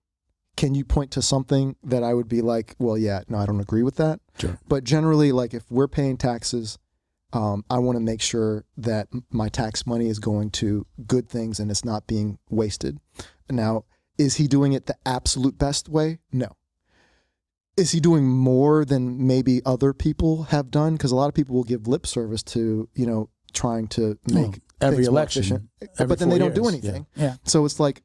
Can you point to something that I would be like, well, yeah, no, I don't agree with that. Sure. But generally, like if we're paying taxes, I want to make sure that my tax money is going to good things and it's not being wasted. Now, is he doing it the absolute best way? No. Is he doing more than maybe other people have done? Because a lot of people will give lip service to, trying to make every election, efficient, but then they don't do anything. Yeah. So it's like,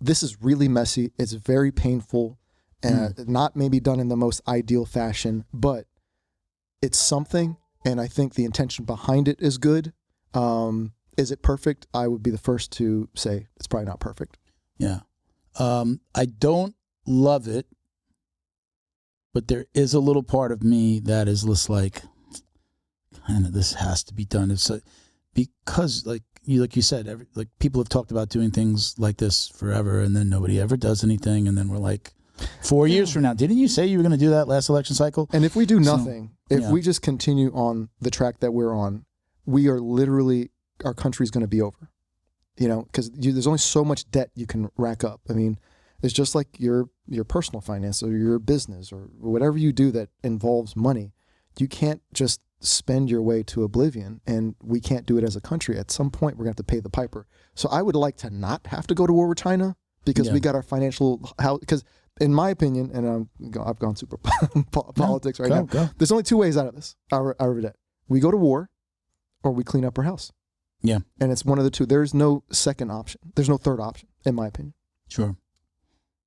this is really messy. It's very painful and not maybe done in the most ideal fashion, but it's something. And I think the intention behind it is good. Is it perfect? I would be the first to say it's probably not perfect. Yeah. I don't love it, but there is a little part of me that is just like, kind of, this has to be done. It's because like you said, people have talked about doing things like this forever, and then nobody ever does anything, and then we're like, 4 years from now, didn't you say you were going to do that last election cycle? And if we do nothing, if we just continue on the track that we're on, we are literally, our country's going to be over. Because there's only so much debt you can rack up. I mean, it's just like your personal finance or your business or whatever you do that involves money. You can't just spend your way to oblivion, and we can't do it as a country. At some point, we're going to have to pay the piper. So I would like to not have to go to war with China because we got our financial house. Because in my opinion, and I've gone super politics right now. There's only two ways out of this. Our debt. We go to war, or we clean up our house. Yeah, and it's one of the two. There's no second option. There's no third option, in my opinion. Sure.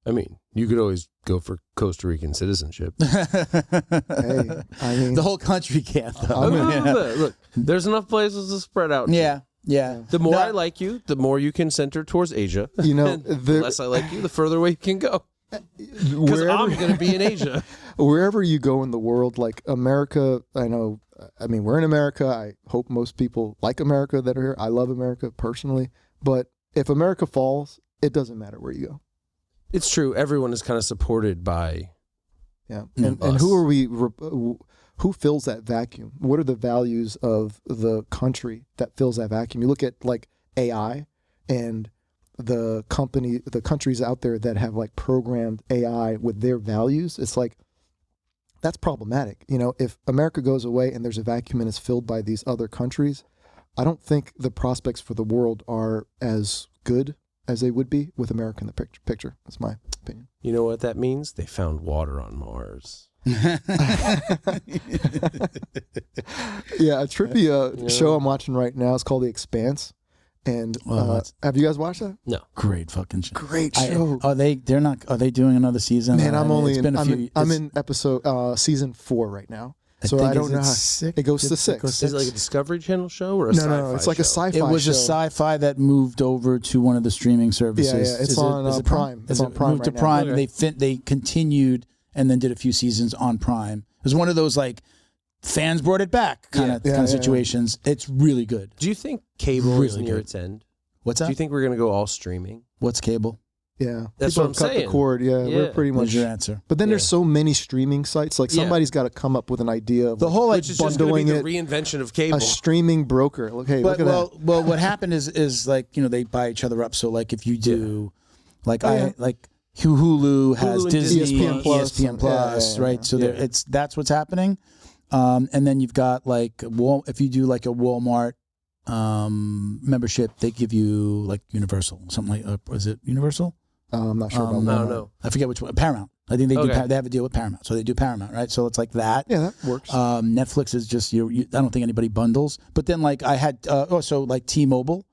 I mean, you could always go for Costa Rican citizenship. Hey, I mean, the whole country can't, though. Look, there's enough places to spread out. Yeah. The more I like you, the more you can center towards Asia. The less I like you, the further away you can go. Because I'm going to be in Asia. Wherever you go in the world, like America, I know I mean, we're in America. I hope most people like America that are here. I love America personally. But if America falls, it doesn't matter where you go. It's true. Everyone is kind of supported by. Yeah. And who are we? Who fills that vacuum? What are the values of the country that fills that vacuum? You look at like AI and the countries out there that have like programmed AI with their values. It's like, that's problematic. You know, if America goes away and there's a vacuum and it's filled by these other countries, I don't think the prospects for the world are as good as they would be with America in the picture. That's my opinion. You know what that means? They found water on Mars. Yeah, a trippy show I'm watching right now is called The Expanse. And have you guys watched that? No. Great fucking show. Great show. Are they doing another season? Man, I'm in episode season 4 right now. So I don't know how it goes to 6. Is it like a Discovery Channel show or a sci-fi No, it's like a sci-fi show. It was a sci-fi that moved over to one of the streaming services. Yeah, it's on Prime. It's on Prime moved to right Prime. now. Okay. They continued and then did a few seasons on Prime. It was one of those like fans brought it back kind of situations. It's really good. Do you think cable is near its end? What's that? Do you think we're going to go all streaming? What's cable? Yeah, that's people what I'm cut saying. The cord. Yeah, we're pretty much What's your answer. But then there's so many streaming sites. Like somebody's got to come up with an idea of the whole like which is just going to be the reinvention of cable. A streaming broker. Okay, look at that. Well, what happened is like they buy each other up. So like if you do, like Hulu has Disney, ESPN Plus, right? So that's what's happening. And then you've got like if you do like a Walmart membership, they give you like Universal, something like is it Universal? I'm not sure about that. No. I forget which one. Paramount. I think they do. They have a deal with Paramount, so they do Paramount, right? So it's like that. Yeah, that works. Netflix is just I don't think anybody bundles. But then like I had also like T-Mobile.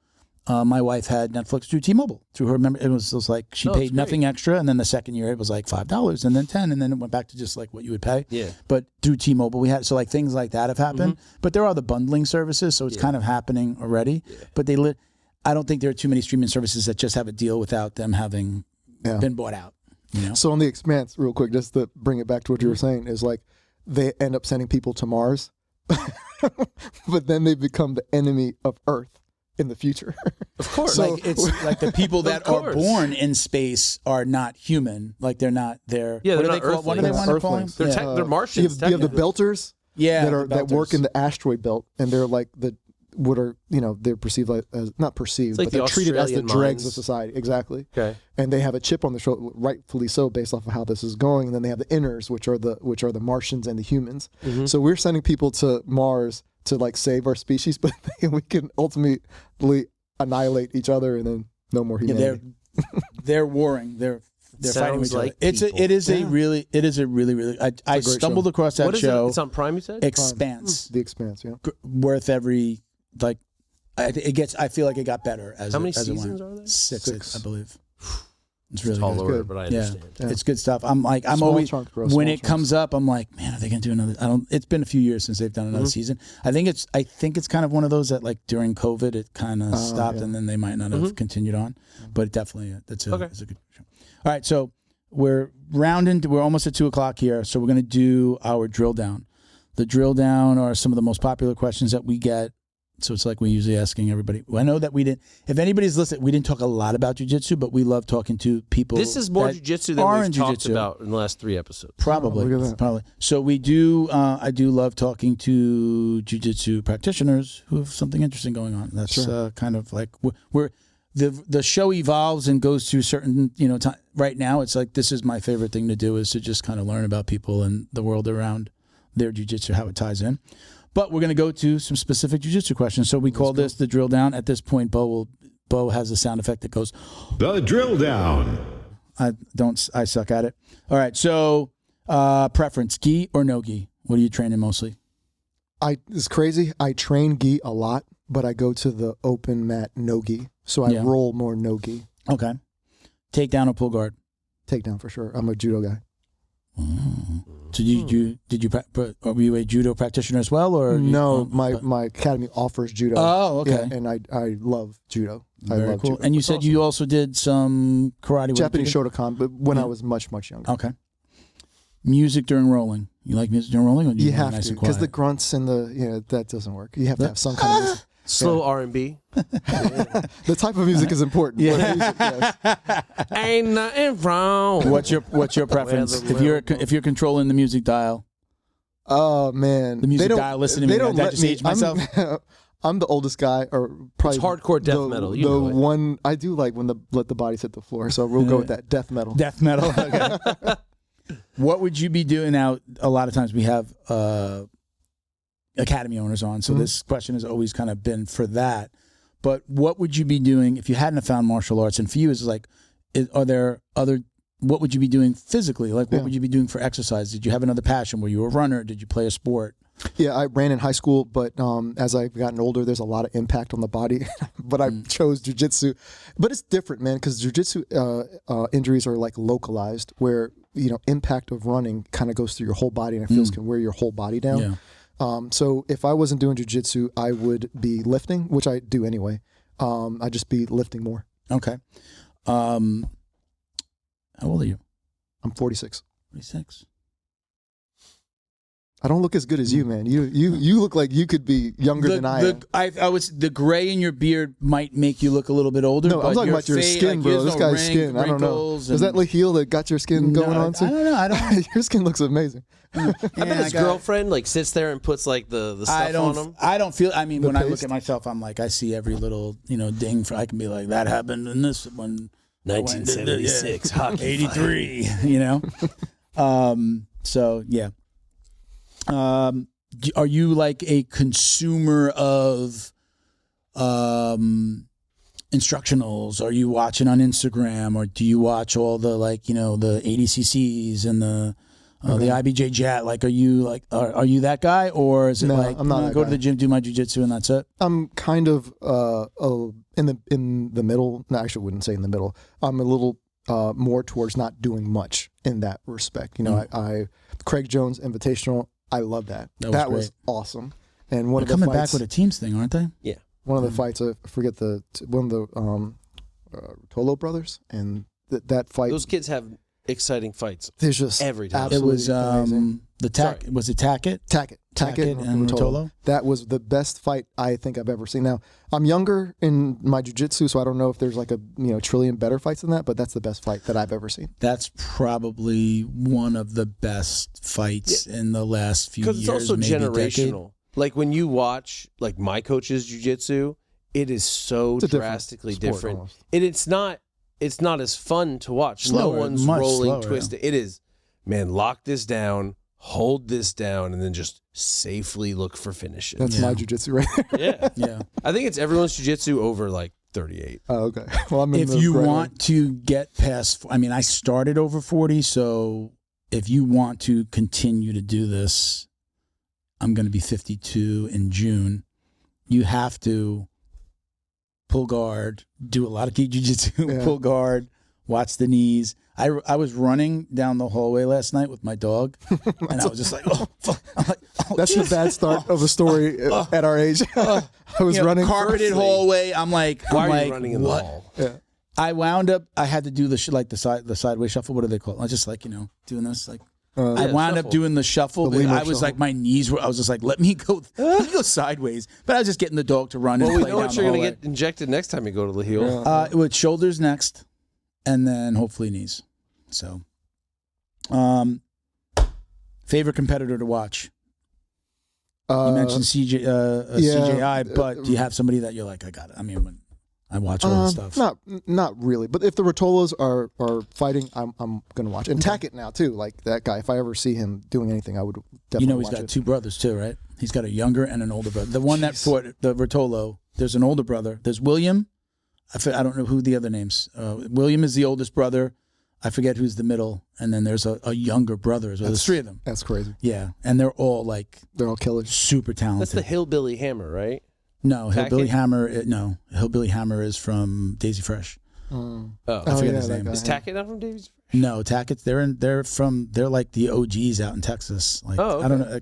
My wife had Netflix through T-Mobile through her member. It was like she paid nothing extra, and then the second year it was like $5, and then $10, and then it went back to just like what you would pay. Yeah. But through T-Mobile, we had like things like that have happened. Mm-hmm. But there are the bundling services, so it's kind of happening already. Yeah. But I don't think there are too many streaming services that just have a deal without them having been bought out. So on The Expanse, real quick, just to bring it back to what you were saying, is like they end up sending people to Mars, but then they become the enemy of Earth in the future. Of course. So, like it's like the people that are born in space are not human. Like they're not there. Yeah, what do they call? What do they want to call them? They're Martians. You have the Belters. Yeah, that work in the asteroid belt, and they're like they're perceived like as not perceived, but they're treated as the dregs of society. Exactly. Okay. And they have a chip on their shoulder, rightfully so, based off of how this is going. And then they have the inners, which are the Martians and the humans. Mm-hmm. So we're sending people to Mars to like save our species, but we can ultimately annihilate each other, and then no more humanity. Yeah, they're warring. They're fighting with each other. It is a really. I stumbled across that show. It's on Prime, you said? Expanse. The Expanse, yeah. Worth every like. I feel like it got better as how many as seasons are there? Six, I believe. It's really tall good. order, but I understand. Yeah. It's good stuff. I'm always when it comes up, I'm like, man, are they gonna do another? It's been a few years since they've done another season. I think it's kind of one of those that like during COVID it kind of stopped, and then they might not have continued on. But definitely, it's a good show. All right, so we're almost at 2:00 here, so we're gonna do our drill down. The drill down are some of the most popular questions that we get. So it's like we're usually asking everybody. I know that we didn't. If anybody's listening, we didn't talk a lot about jiu-jitsu, but we love talking to people. This is more jiu-jitsu than we've talked about in the last 3 episodes. Probably. So we do. I do love talking to jiu-jitsu practitioners who have something interesting going on. That's kind of like we're the show evolves and goes through certain time. Right now, it's like this is my favorite thing to do is to just kind of learn about people and the world around their jiu-jitsu, how it ties in. But we're going to go to some specific jiu-jitsu questions. So we call this the drill down. At this point, Bo has a sound effect that goes, the drill down. I suck at it. All right. So preference, gi or no gi? What are you training mostly? It's crazy. I train gi a lot, but I go to the open mat no gi. So I roll more no gi. Okay. Takedown or pull guard? Takedown for sure. I'm a judo guy. So were you a judo practitioner as well, or no? My academy offers judo. Oh, okay. Yeah, and I love judo. Very I love cool. judo. And you said you also did some karate, Japanese Shotokan, but when I was much younger. Okay. Music during rolling. You like music during rolling? Or do You want have nice to, and because the quiet? grunts and that doesn't work. You have to have some kind of music. Slow R&B. The type of music is important. Yeah. Music, yes. Ain't nothing wrong. What's your preference? If you're controlling the music dial, Oh man, the music They don't- dial. Listen to me. They don't I let just me. aged myself. I'm the oldest guy, or probably It's hardcore death metal, you the know it. one I do like when let the bodies hit the floor. So we'll go with that death metal. Death metal. Okay. What would you be doing now? A lot of times we have academy owners on, so this question has always kind of been for that. But what would you be doing if you hadn't have found martial arts? And for you, is like, are there other? What would you be doing physically? Like, what would you be doing for exercise? Did you have another passion? Were you a runner? Did you play a sport? Yeah, I ran in high school, but as I've gotten older, there's a lot of impact on the body. But I chose jiu-jitsu. But it's different, man, because jiu-jitsu injuries are like localized, where impact of running kind of goes through your whole body, and it feels can wear your whole body down. Yeah. So if I wasn't doing jiu-jitsu, I would be lifting, which I do anyway. I'd just be lifting more. Okay. How old are you? I'm 46. 46. I don't look as good as you, man. You look like you could be younger than I am. I was the gray in your beard might make you look a little bit older. No, I'm but talking about your face, skin, like, bro. there's This no guy's skin. I don't know. wrinkles Is that and- Laheel that got your skin going on too? I don't know. I don't. Your skin looks amazing. I bet his girlfriend like sits there and puts like the stuff on him. I don't feel. I mean, when I look paste. at myself, I'm like, I see every little ding. I can be like, that happened in this one. 1976 hockey 83. So yeah. Are you like a consumer of instructionals? Are you watching on Instagram, or do you watch all the the ADCCs and the IBJ Jet? Like, are you are you that guy, or is it No, like I'm not I that go to guy. the gym, do my jiu-jitsu, and that's it? I'm kind of in the middle. No, I actually wouldn't say in the middle. I'm a little more towards not doing much in that respect. I Craig Jones Invitational. I love that. That was great. Awesome. And one They're of the coming fights, back with a teams thing, aren't they? Yeah. one of the fights. I forget one of the Tolo brothers, and that fight. Those kids have exciting fights There's just every time. It absolutely was amazing. the tack. Sorry. Was it Tackett? Tackett and Rotolo? That was the best fight I think I've ever seen. Now, I'm younger in my jiu-jitsu, so I don't know if there's like a trillion better fights than that, but that's the best fight that I've ever seen. That's probably one of the best fights in the last few years. Because it's also maybe generational. Like when you watch like my coach's jiu-jitsu, it is so It's a different drastically sport different. almost. And it's not as fun to watch. Slower, No one's much rolling, slower, twisting. It is, man, lock this down, hold this down, and then just safely look for finishes. That's my jiu-jitsu right there. yeah. Yeah. I think it's everyone's jiu-jitsu over like 38. Oh, okay. Well, I'm in If the you gray want to get past, I mean, I started over 40, so if you want to continue to do this, I'm going to be 52 in June. You have to pull guard, do a lot of jiu-jitsu, Yeah. pull guard, watch the knees. I was running down the hallway last night with my dog, and I was just like, oh, fuck. I'm like, oh, That's the bad start of a story at our age. I was running. carpeted Firstly, hallway. I'm like, Why are like, you running in the what? hall? Yeah. I wound up. I had to do the sideways shuffle. What do they call it? I was just like doing this. Like I Yeah, wound up shuffle. doing the shuffle. The but Lima I was shuffle. like, my knees were. I was just like, let me go sideways. But I was just getting the dog to run. Well, and we play know down what the you're going to hallway. get injected next time you go to the heel. With shoulders next, and then hopefully knees. So, favorite competitor to watch? You mentioned CJI, but do you have somebody that you're like, I got it? I mean, when I watch all this stuff. Not really. But if the Rotolos are fighting, I'm gonna watch. And Tackett now too. Like that guy. If I ever see him doing anything, I would definitely He's watch got it. two brothers too, right? He's got a younger and an older brother. The one that fought the Rotolo, there's an older brother. There's William. I don't know who the other names. William is the oldest brother. I forget who's the middle. And then there's a younger brother. So there's three of them. That's crazy. Yeah, and they're all like They're all killers. super talented. That's the Hillbilly Hammer, right? No, Hillbilly Tackett? Hammer. No, Hillbilly Hammer is from Daisy Fresh. Oh. I forget his that name. guy. Is Tackett not from Davies? No, Tackett's. They're like the OGs out in Texas. Like Oh, okay. I don't know.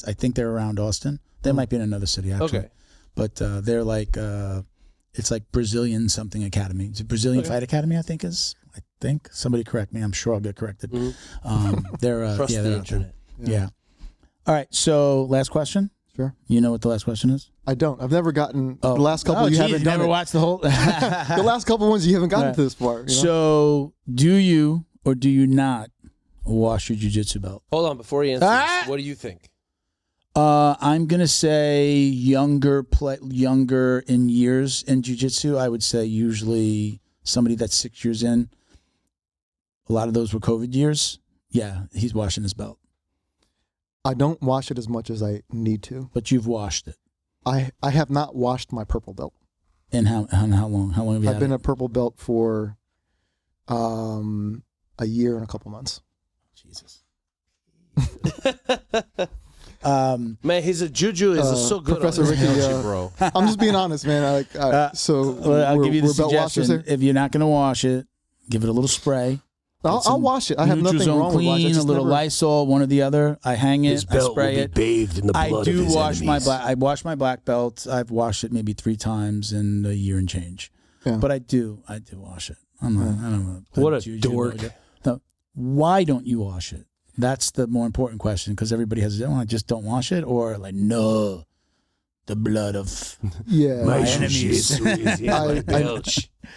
I think they're around Austin. They might be in another city actually. Okay. But they're like it's like Brazilian something academy. It's a Brazilian Fight Academy, I think somebody correct me. I'm sure I'll get corrected. They're Trust yeah, the they're out there. internet. Yeah. All right. So last question. Sure. You know what the last question is? I don't. I've never gotten the last couple. You haven't done never it. watched the whole. The last couple ones you haven't gotten to this part. You know? So do you or do you not wash your jiu-jitsu belt? Hold on, before you answer this, what do you think? I'm gonna say younger in years in jiu-jitsu. I would say usually somebody that's 6 years in. A lot of those were COVID years. Yeah, he's washing his belt. I don't wash it as much as I need to. But you've washed it. I have not washed my purple belt. And how long? How long have you I've had been it? a purple belt for a year and a couple months. Jesus. Man, his juju is so good Professor on his Ricky, couch, bro. I'm just being honest, man. I'll give you the we're belt washers suggestion. here. If you're not going to wash it, give it a little spray. I'll wash it. I have nothing Neutrozone wrong with washing. clean, a little Lysol, one or the other. I hang it. I spray it. bathed in the I do wash my black. I wash my black belt. I've washed it maybe 3 times in a year and change. Yeah. But I do wash it. I don't know. What a dork. No, why don't you wash it? That's the more important question, because everybody has, I just don't wash it, or like, no, the blood of my enemies.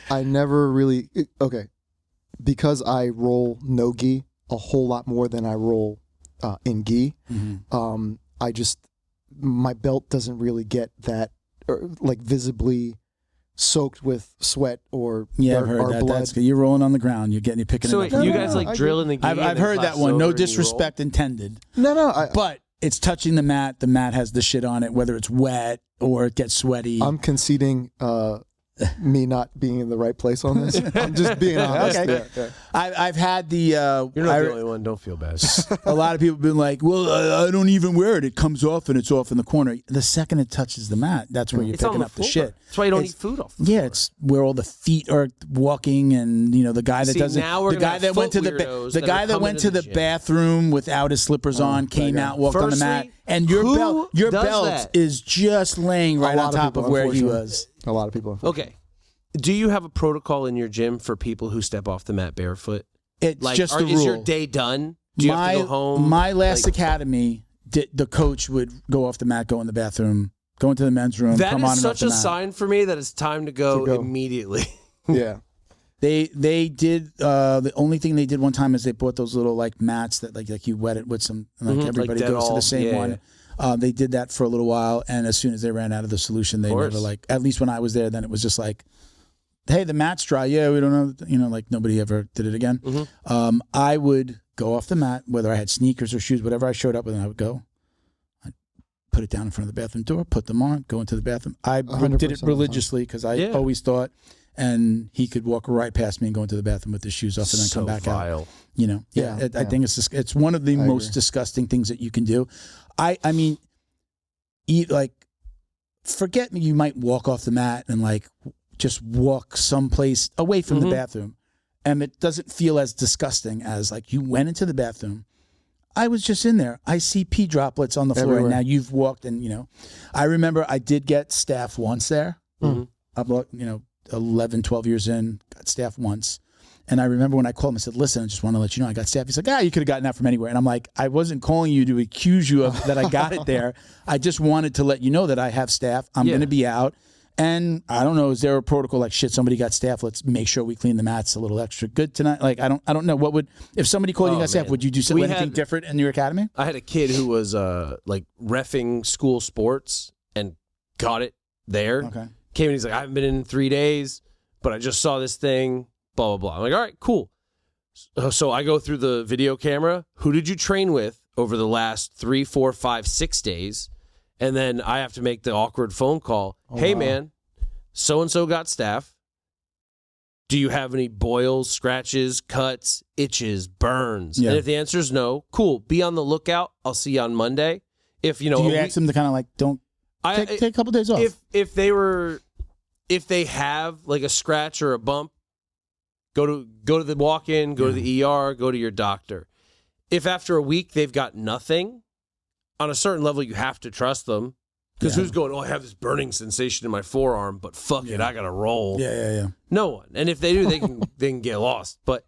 I never really, okay, because I roll no gi a whole lot more than I roll in gi. Mm-hmm. My belt doesn't really get that like visibly soaked with sweat or I've heard or that. blood. That's good. You're rolling on the ground. You're picking So it wait, up. you guys like drill in the gi? I've heard that one. No disrespect intended. No. But it's touching the mat. The mat has the shit on it, whether it's wet or it gets sweaty. I'm conceding me not being in the right place on this. I'm just being honest. Okay. Yeah. I've had the. You're not the only one. Don't feel bad. A lot of people have been like, well, I don't even wear it. It comes off and it's off in the corner. The second it touches the mat, that's where you're It's on picking the up the floor. shit. That's why you don't eat food off the Yeah, floor. it's where all the feet are walking, and the guy that See, doesn't. now we're The gonna guy have that went to foot the weirdos the that guy are that coming went to to the the gym. bathroom without his slippers on, came out, walked on the Firstly, mat, and your who belt does belt that? is just laying right lot on of top people, of where he unfortunately. was. A lot of people. Okay. Do you have a protocol in your gym for people who step off the mat barefoot? It's Like, just the rule. is your day done? Do you have to go home? My last Like, academy, the coach would go off the mat, go in the bathroom, go into the men's room, that come on is and off such the a mat. sign for me that it's time to go, To go. immediately. Yeah. They did the only thing they did one time is they bought those little like mats that like you wet it with some everybody goes to the Dettol. same Yeah, one. They did that for a little while, and as soon as they ran out of the solution, they course. never at least when I was there, then it was just like, hey, the mat's dry. Yeah, we don't know, like nobody ever did it again. I would go off the mat, whether I had sneakers or shoes, whatever I showed up with, and I would go. I'd put it down in front of the bathroom door, put them on, go into the bathroom. I 100% did it religiously because I always thought, and he could walk right past me and go into the bathroom with his shoes off and then come back out. I think it's one of the most disgusting things that you can do. I mean, forget me. You might walk off the mat and just walk someplace away from the bathroom, and it doesn't feel as disgusting as you went into the bathroom. I was just in there. I see pee droplets on the floor, Everywhere. and now you've walked, and I remember I did get staff once there. I'm 11, 12 years in, got staff once. And I remember when I called him, I said, listen, I just want to let you know I got staff. He's like, you could have gotten that from anywhere. And I'm like, I wasn't calling you to accuse you of that I got it there. I just wanted to let you know that I have staff. I'm going to be out. And I don't know, is there a protocol like, shit, somebody got staff, let's make sure we clean the mats a little extra good tonight? I don't know. What would, if somebody called you and got staff, would you do anything different in your academy? I had a kid who was reffing school sports and got it there. Okay. Came and he's like, I haven't been in 3 days, but I just saw this thing, blah, blah, blah. I'm like, all right, cool. So I go through the video camera. Who did you train with over the last 3, 4, 5, 6 days? And then I have to make the awkward phone call. Hey, man, so-and-so got staff. Do you have any boils, scratches, cuts, itches, burns? Yeah. And if the answer is no, cool. Be on the lookout. I'll see you on Monday. If Do you ask them to kind of don't take a couple days off? If they have like a scratch or a bump, go to the walk-in, go to the ER, go to your doctor. If after a week they've got nothing, on a certain level you have to trust them. Because who's going, I have this burning sensation in my forearm, but fuck it, I gotta roll. Yeah. No one. And if they do, they can get lost. But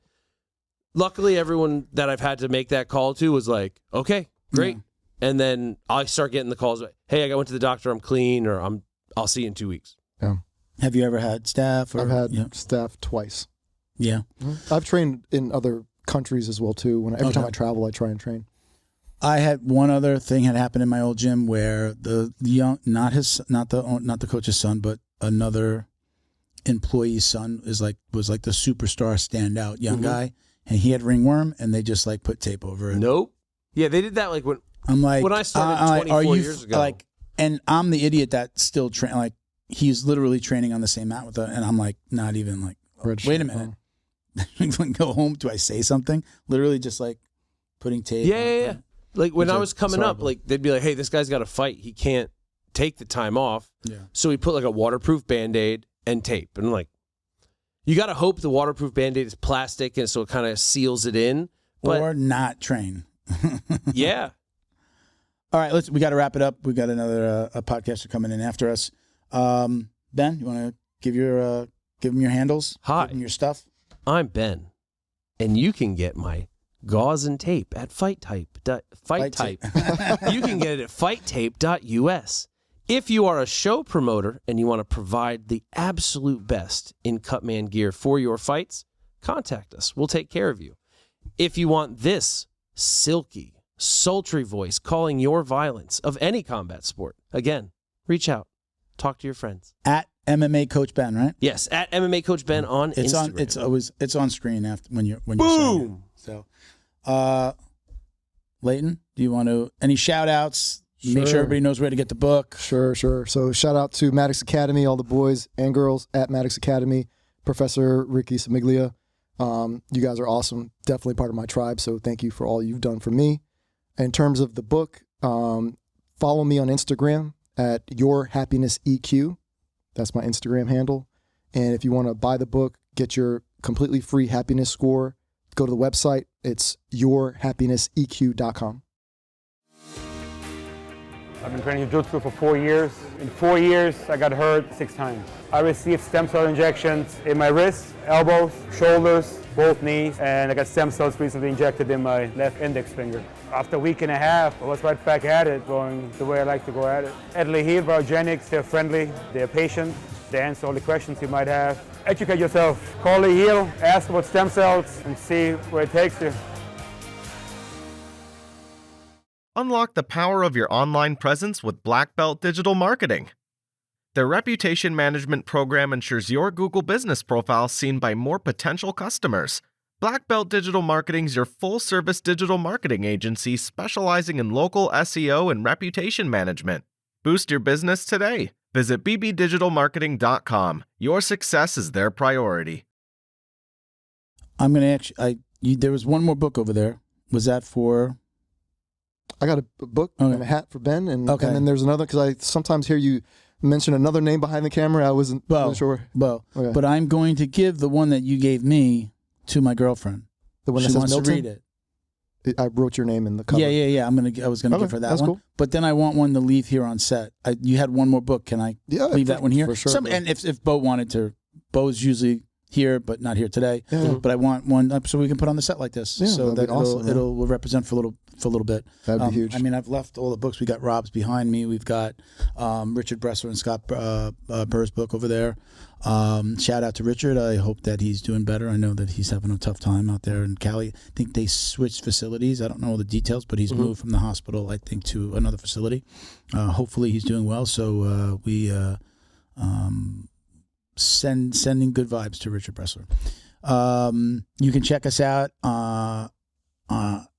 luckily everyone that I've had to make that call to was like, okay, great. And then I start getting the calls. Hey, I went to the doctor. I'm clean, or I'll see you in 2 weeks. Yeah. Have you ever had staph? I've had staph twice. Yeah. I've trained in other countries as well too. Every time I travel, I try and train. I had one other thing had happened in my old gym where the young, not the coach's son, but another employee's son was like the superstar standout young guy, and he had ringworm, and they just like put tape over it. Nope. Yeah, they did that like when I started 24 years ago. Like, and I'm the idiot that still train. Like, he's literally training on the same mat with her, and I'm like not even like. Wait a minute. Go home. Do I say something? Literally just like putting tape. Yeah. Like when I was coming up, like they'd be like, "Hey, this guy's got to fight. He can't take the time off." Yeah. So we put like a waterproof Band-Aid and tape, and I'm like, you got to hope the waterproof Band-Aid is plastic, and so it kind of seals it in. But or not train. Yeah. All right, we got to wrap it up. We got another a podcaster coming in after us. Ben, you want to give them your handles? Hi. Give them your stuff. I'm Ben, and you can get my gauze and tape at Fight Type. You can get it at fighttape.us. If you are a show promoter and you want to provide the absolute best in Cutman gear for your fights, contact us. We'll take care of you. If you want this silky, sultry voice calling your violence of any combat sport, again, reach out. Talk to your friends. At MMA Coach Ben, right? Yes, at MMA Coach Ben on Instagram. It's on screen after when you're Boom. Saying it. So, Leighton, do you want to any shout outs? Sure. Make sure everybody knows where to get the book. Sure. So shout out to Maddox Academy, all the boys and girls at Maddox Academy, Professor Ricky Samiglia. You guys are awesome. Definitely part of my tribe. So thank you for all you've done for me. In terms of the book, follow me on Instagram at Your Happiness EQ. That's my Instagram handle. And if you want to buy the book, get your completely free happiness score, go to the website. It's yourhappinesseq.com. I've been training jiu-jitsu for 4 years. In 4 years, I got hurt 6 times. I received stem cell injections in my wrists, elbows, shoulders, both knees, and I got stem cells recently injected in my left index finger. After a week and a half, I was right back at it, going the way I like to go at it. At Leighton Biogenics, they're friendly, they're patient, they answer all the questions you might have. Educate yourself. Call Leighton, ask about stem cells, and see where it takes you. Unlock the power of your online presence with Black Belt Digital Marketing. Their reputation management program ensures your Google business profile seen by more potential customers. Black Belt Digital Marketing is your full-service digital marketing agency specializing in local SEO and reputation management. Boost your business today. Visit bbdigitalmarketing.com. Your success is their priority. I'm going to ask you, there was one more book over there. Was that for... I got a book and a hat for Ben, and then there's another, because I sometimes hear you mention another name behind the camera. I wasn't sure. Bo. Okay. But I'm going to give the one that you gave me to my girlfriend. The one that she says wants Milton? to read it. I wrote your name in the cover. Yeah. I was going to give her that that's one. Cool. But then I want one to leave here on set. You had one more book. Can I leave that one here? For sure. And if Bo wanted to, Bo's usually here, but not here today. Yeah. But I want one up so we can put on the set like this. Yeah, so that awesome, it'll represent for a little bit. That'd be huge. I mean, I've left all the books. We got Rob's behind me. We've got Richard Bressler and Scott Burr's book over there. Shout out to Richard. I hope that he's doing better. I know that he's having a tough time out there in Cali. I think they switched facilities. I don't know all the details, but he's moved from the hospital, I think, to another facility. Hopefully he's doing well. So we sending good vibes to Richard Bressler. You can check us out on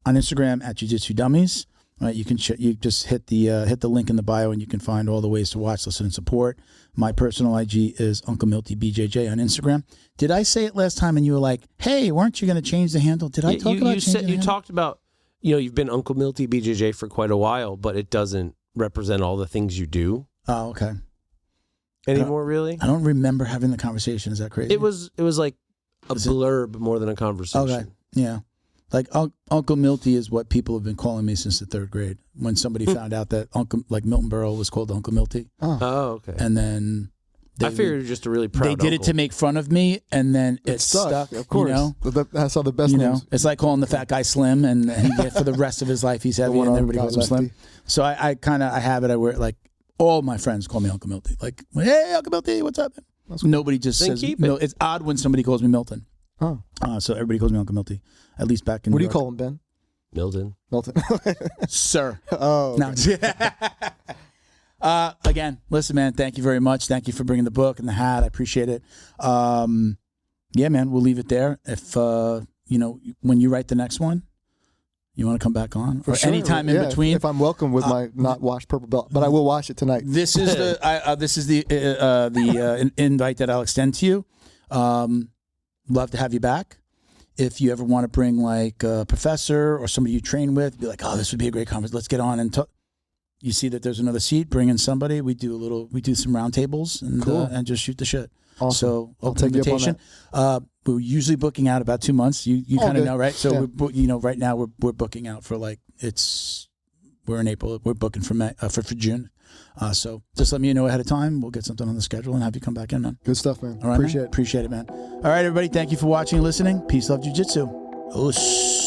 Instagram at Jiu Jitsu Dummies. Right, you can you just hit the link in the bio, and you can find all the ways to watch, listen, and support. My personal IG is Uncle Milty BJJ on Instagram. Did I say it last time and you were like, "Hey, weren't you going to change the handle?" Did I talk about changing the handle? Talked about, you've been Uncle Milty BJJ for quite a while, but it doesn't represent all the things you do. Oh, okay. Anymore, really? I don't remember having the conversation. Is that crazy? It was like a blurb more than a conversation. Okay, yeah. Like Uncle Milty is what people have been calling me since the 3rd grade. When somebody found out that Milton Berle was called Uncle Milty. Oh, okay. And then I figured you're just a really proud They did it uncle. to make fun of me, and then it stuck. Of course, you know? That's how the best You know, names. it's like calling the fat guy Slim, and for the rest of his life he's heavy, and one-armed everybody guy calls him Slim. lefty. So I kind of wear it like all my friends call me Uncle Milty. Like, hey, Uncle Milty, what's up? Nobody just Then says. keep No, it. it's odd when somebody calls me Milton. Oh, So everybody calls me Uncle Milty. At least back in. what do New you York. call him, Ben? Milton. Milton. Sir? Oh, No. Again, listen, man. Thank you very much. Thank you for bringing the book and the hat. I appreciate it. Yeah, man. We'll leave it there. If when you write the next one, you want to come back on, or sure. anytime in Yeah, between. If I'm welcome with my not washed purple belt, but I will wash it tonight. This is the invite that I'll extend to you. Love to have you back. If you ever want to bring like a professor or somebody you train with, be like, oh, this would be a great conference. Let's get on and talk. You see that there's another seat. Bring in somebody. We do some round tables and just shoot the shit. Awesome. So I'll open take you up on invitation. We're usually booking out about 2 months. You kind of know, right? So right now we're booking out for we're in April. We're booking for June. So just let me know ahead of time. We'll get something on the schedule and have you come back in, man. Good stuff, man. All right, Appreciate man? it. Appreciate it, man. All right, everybody. Thank you for watching and listening. Peace, love, jiu-jitsu. Oos.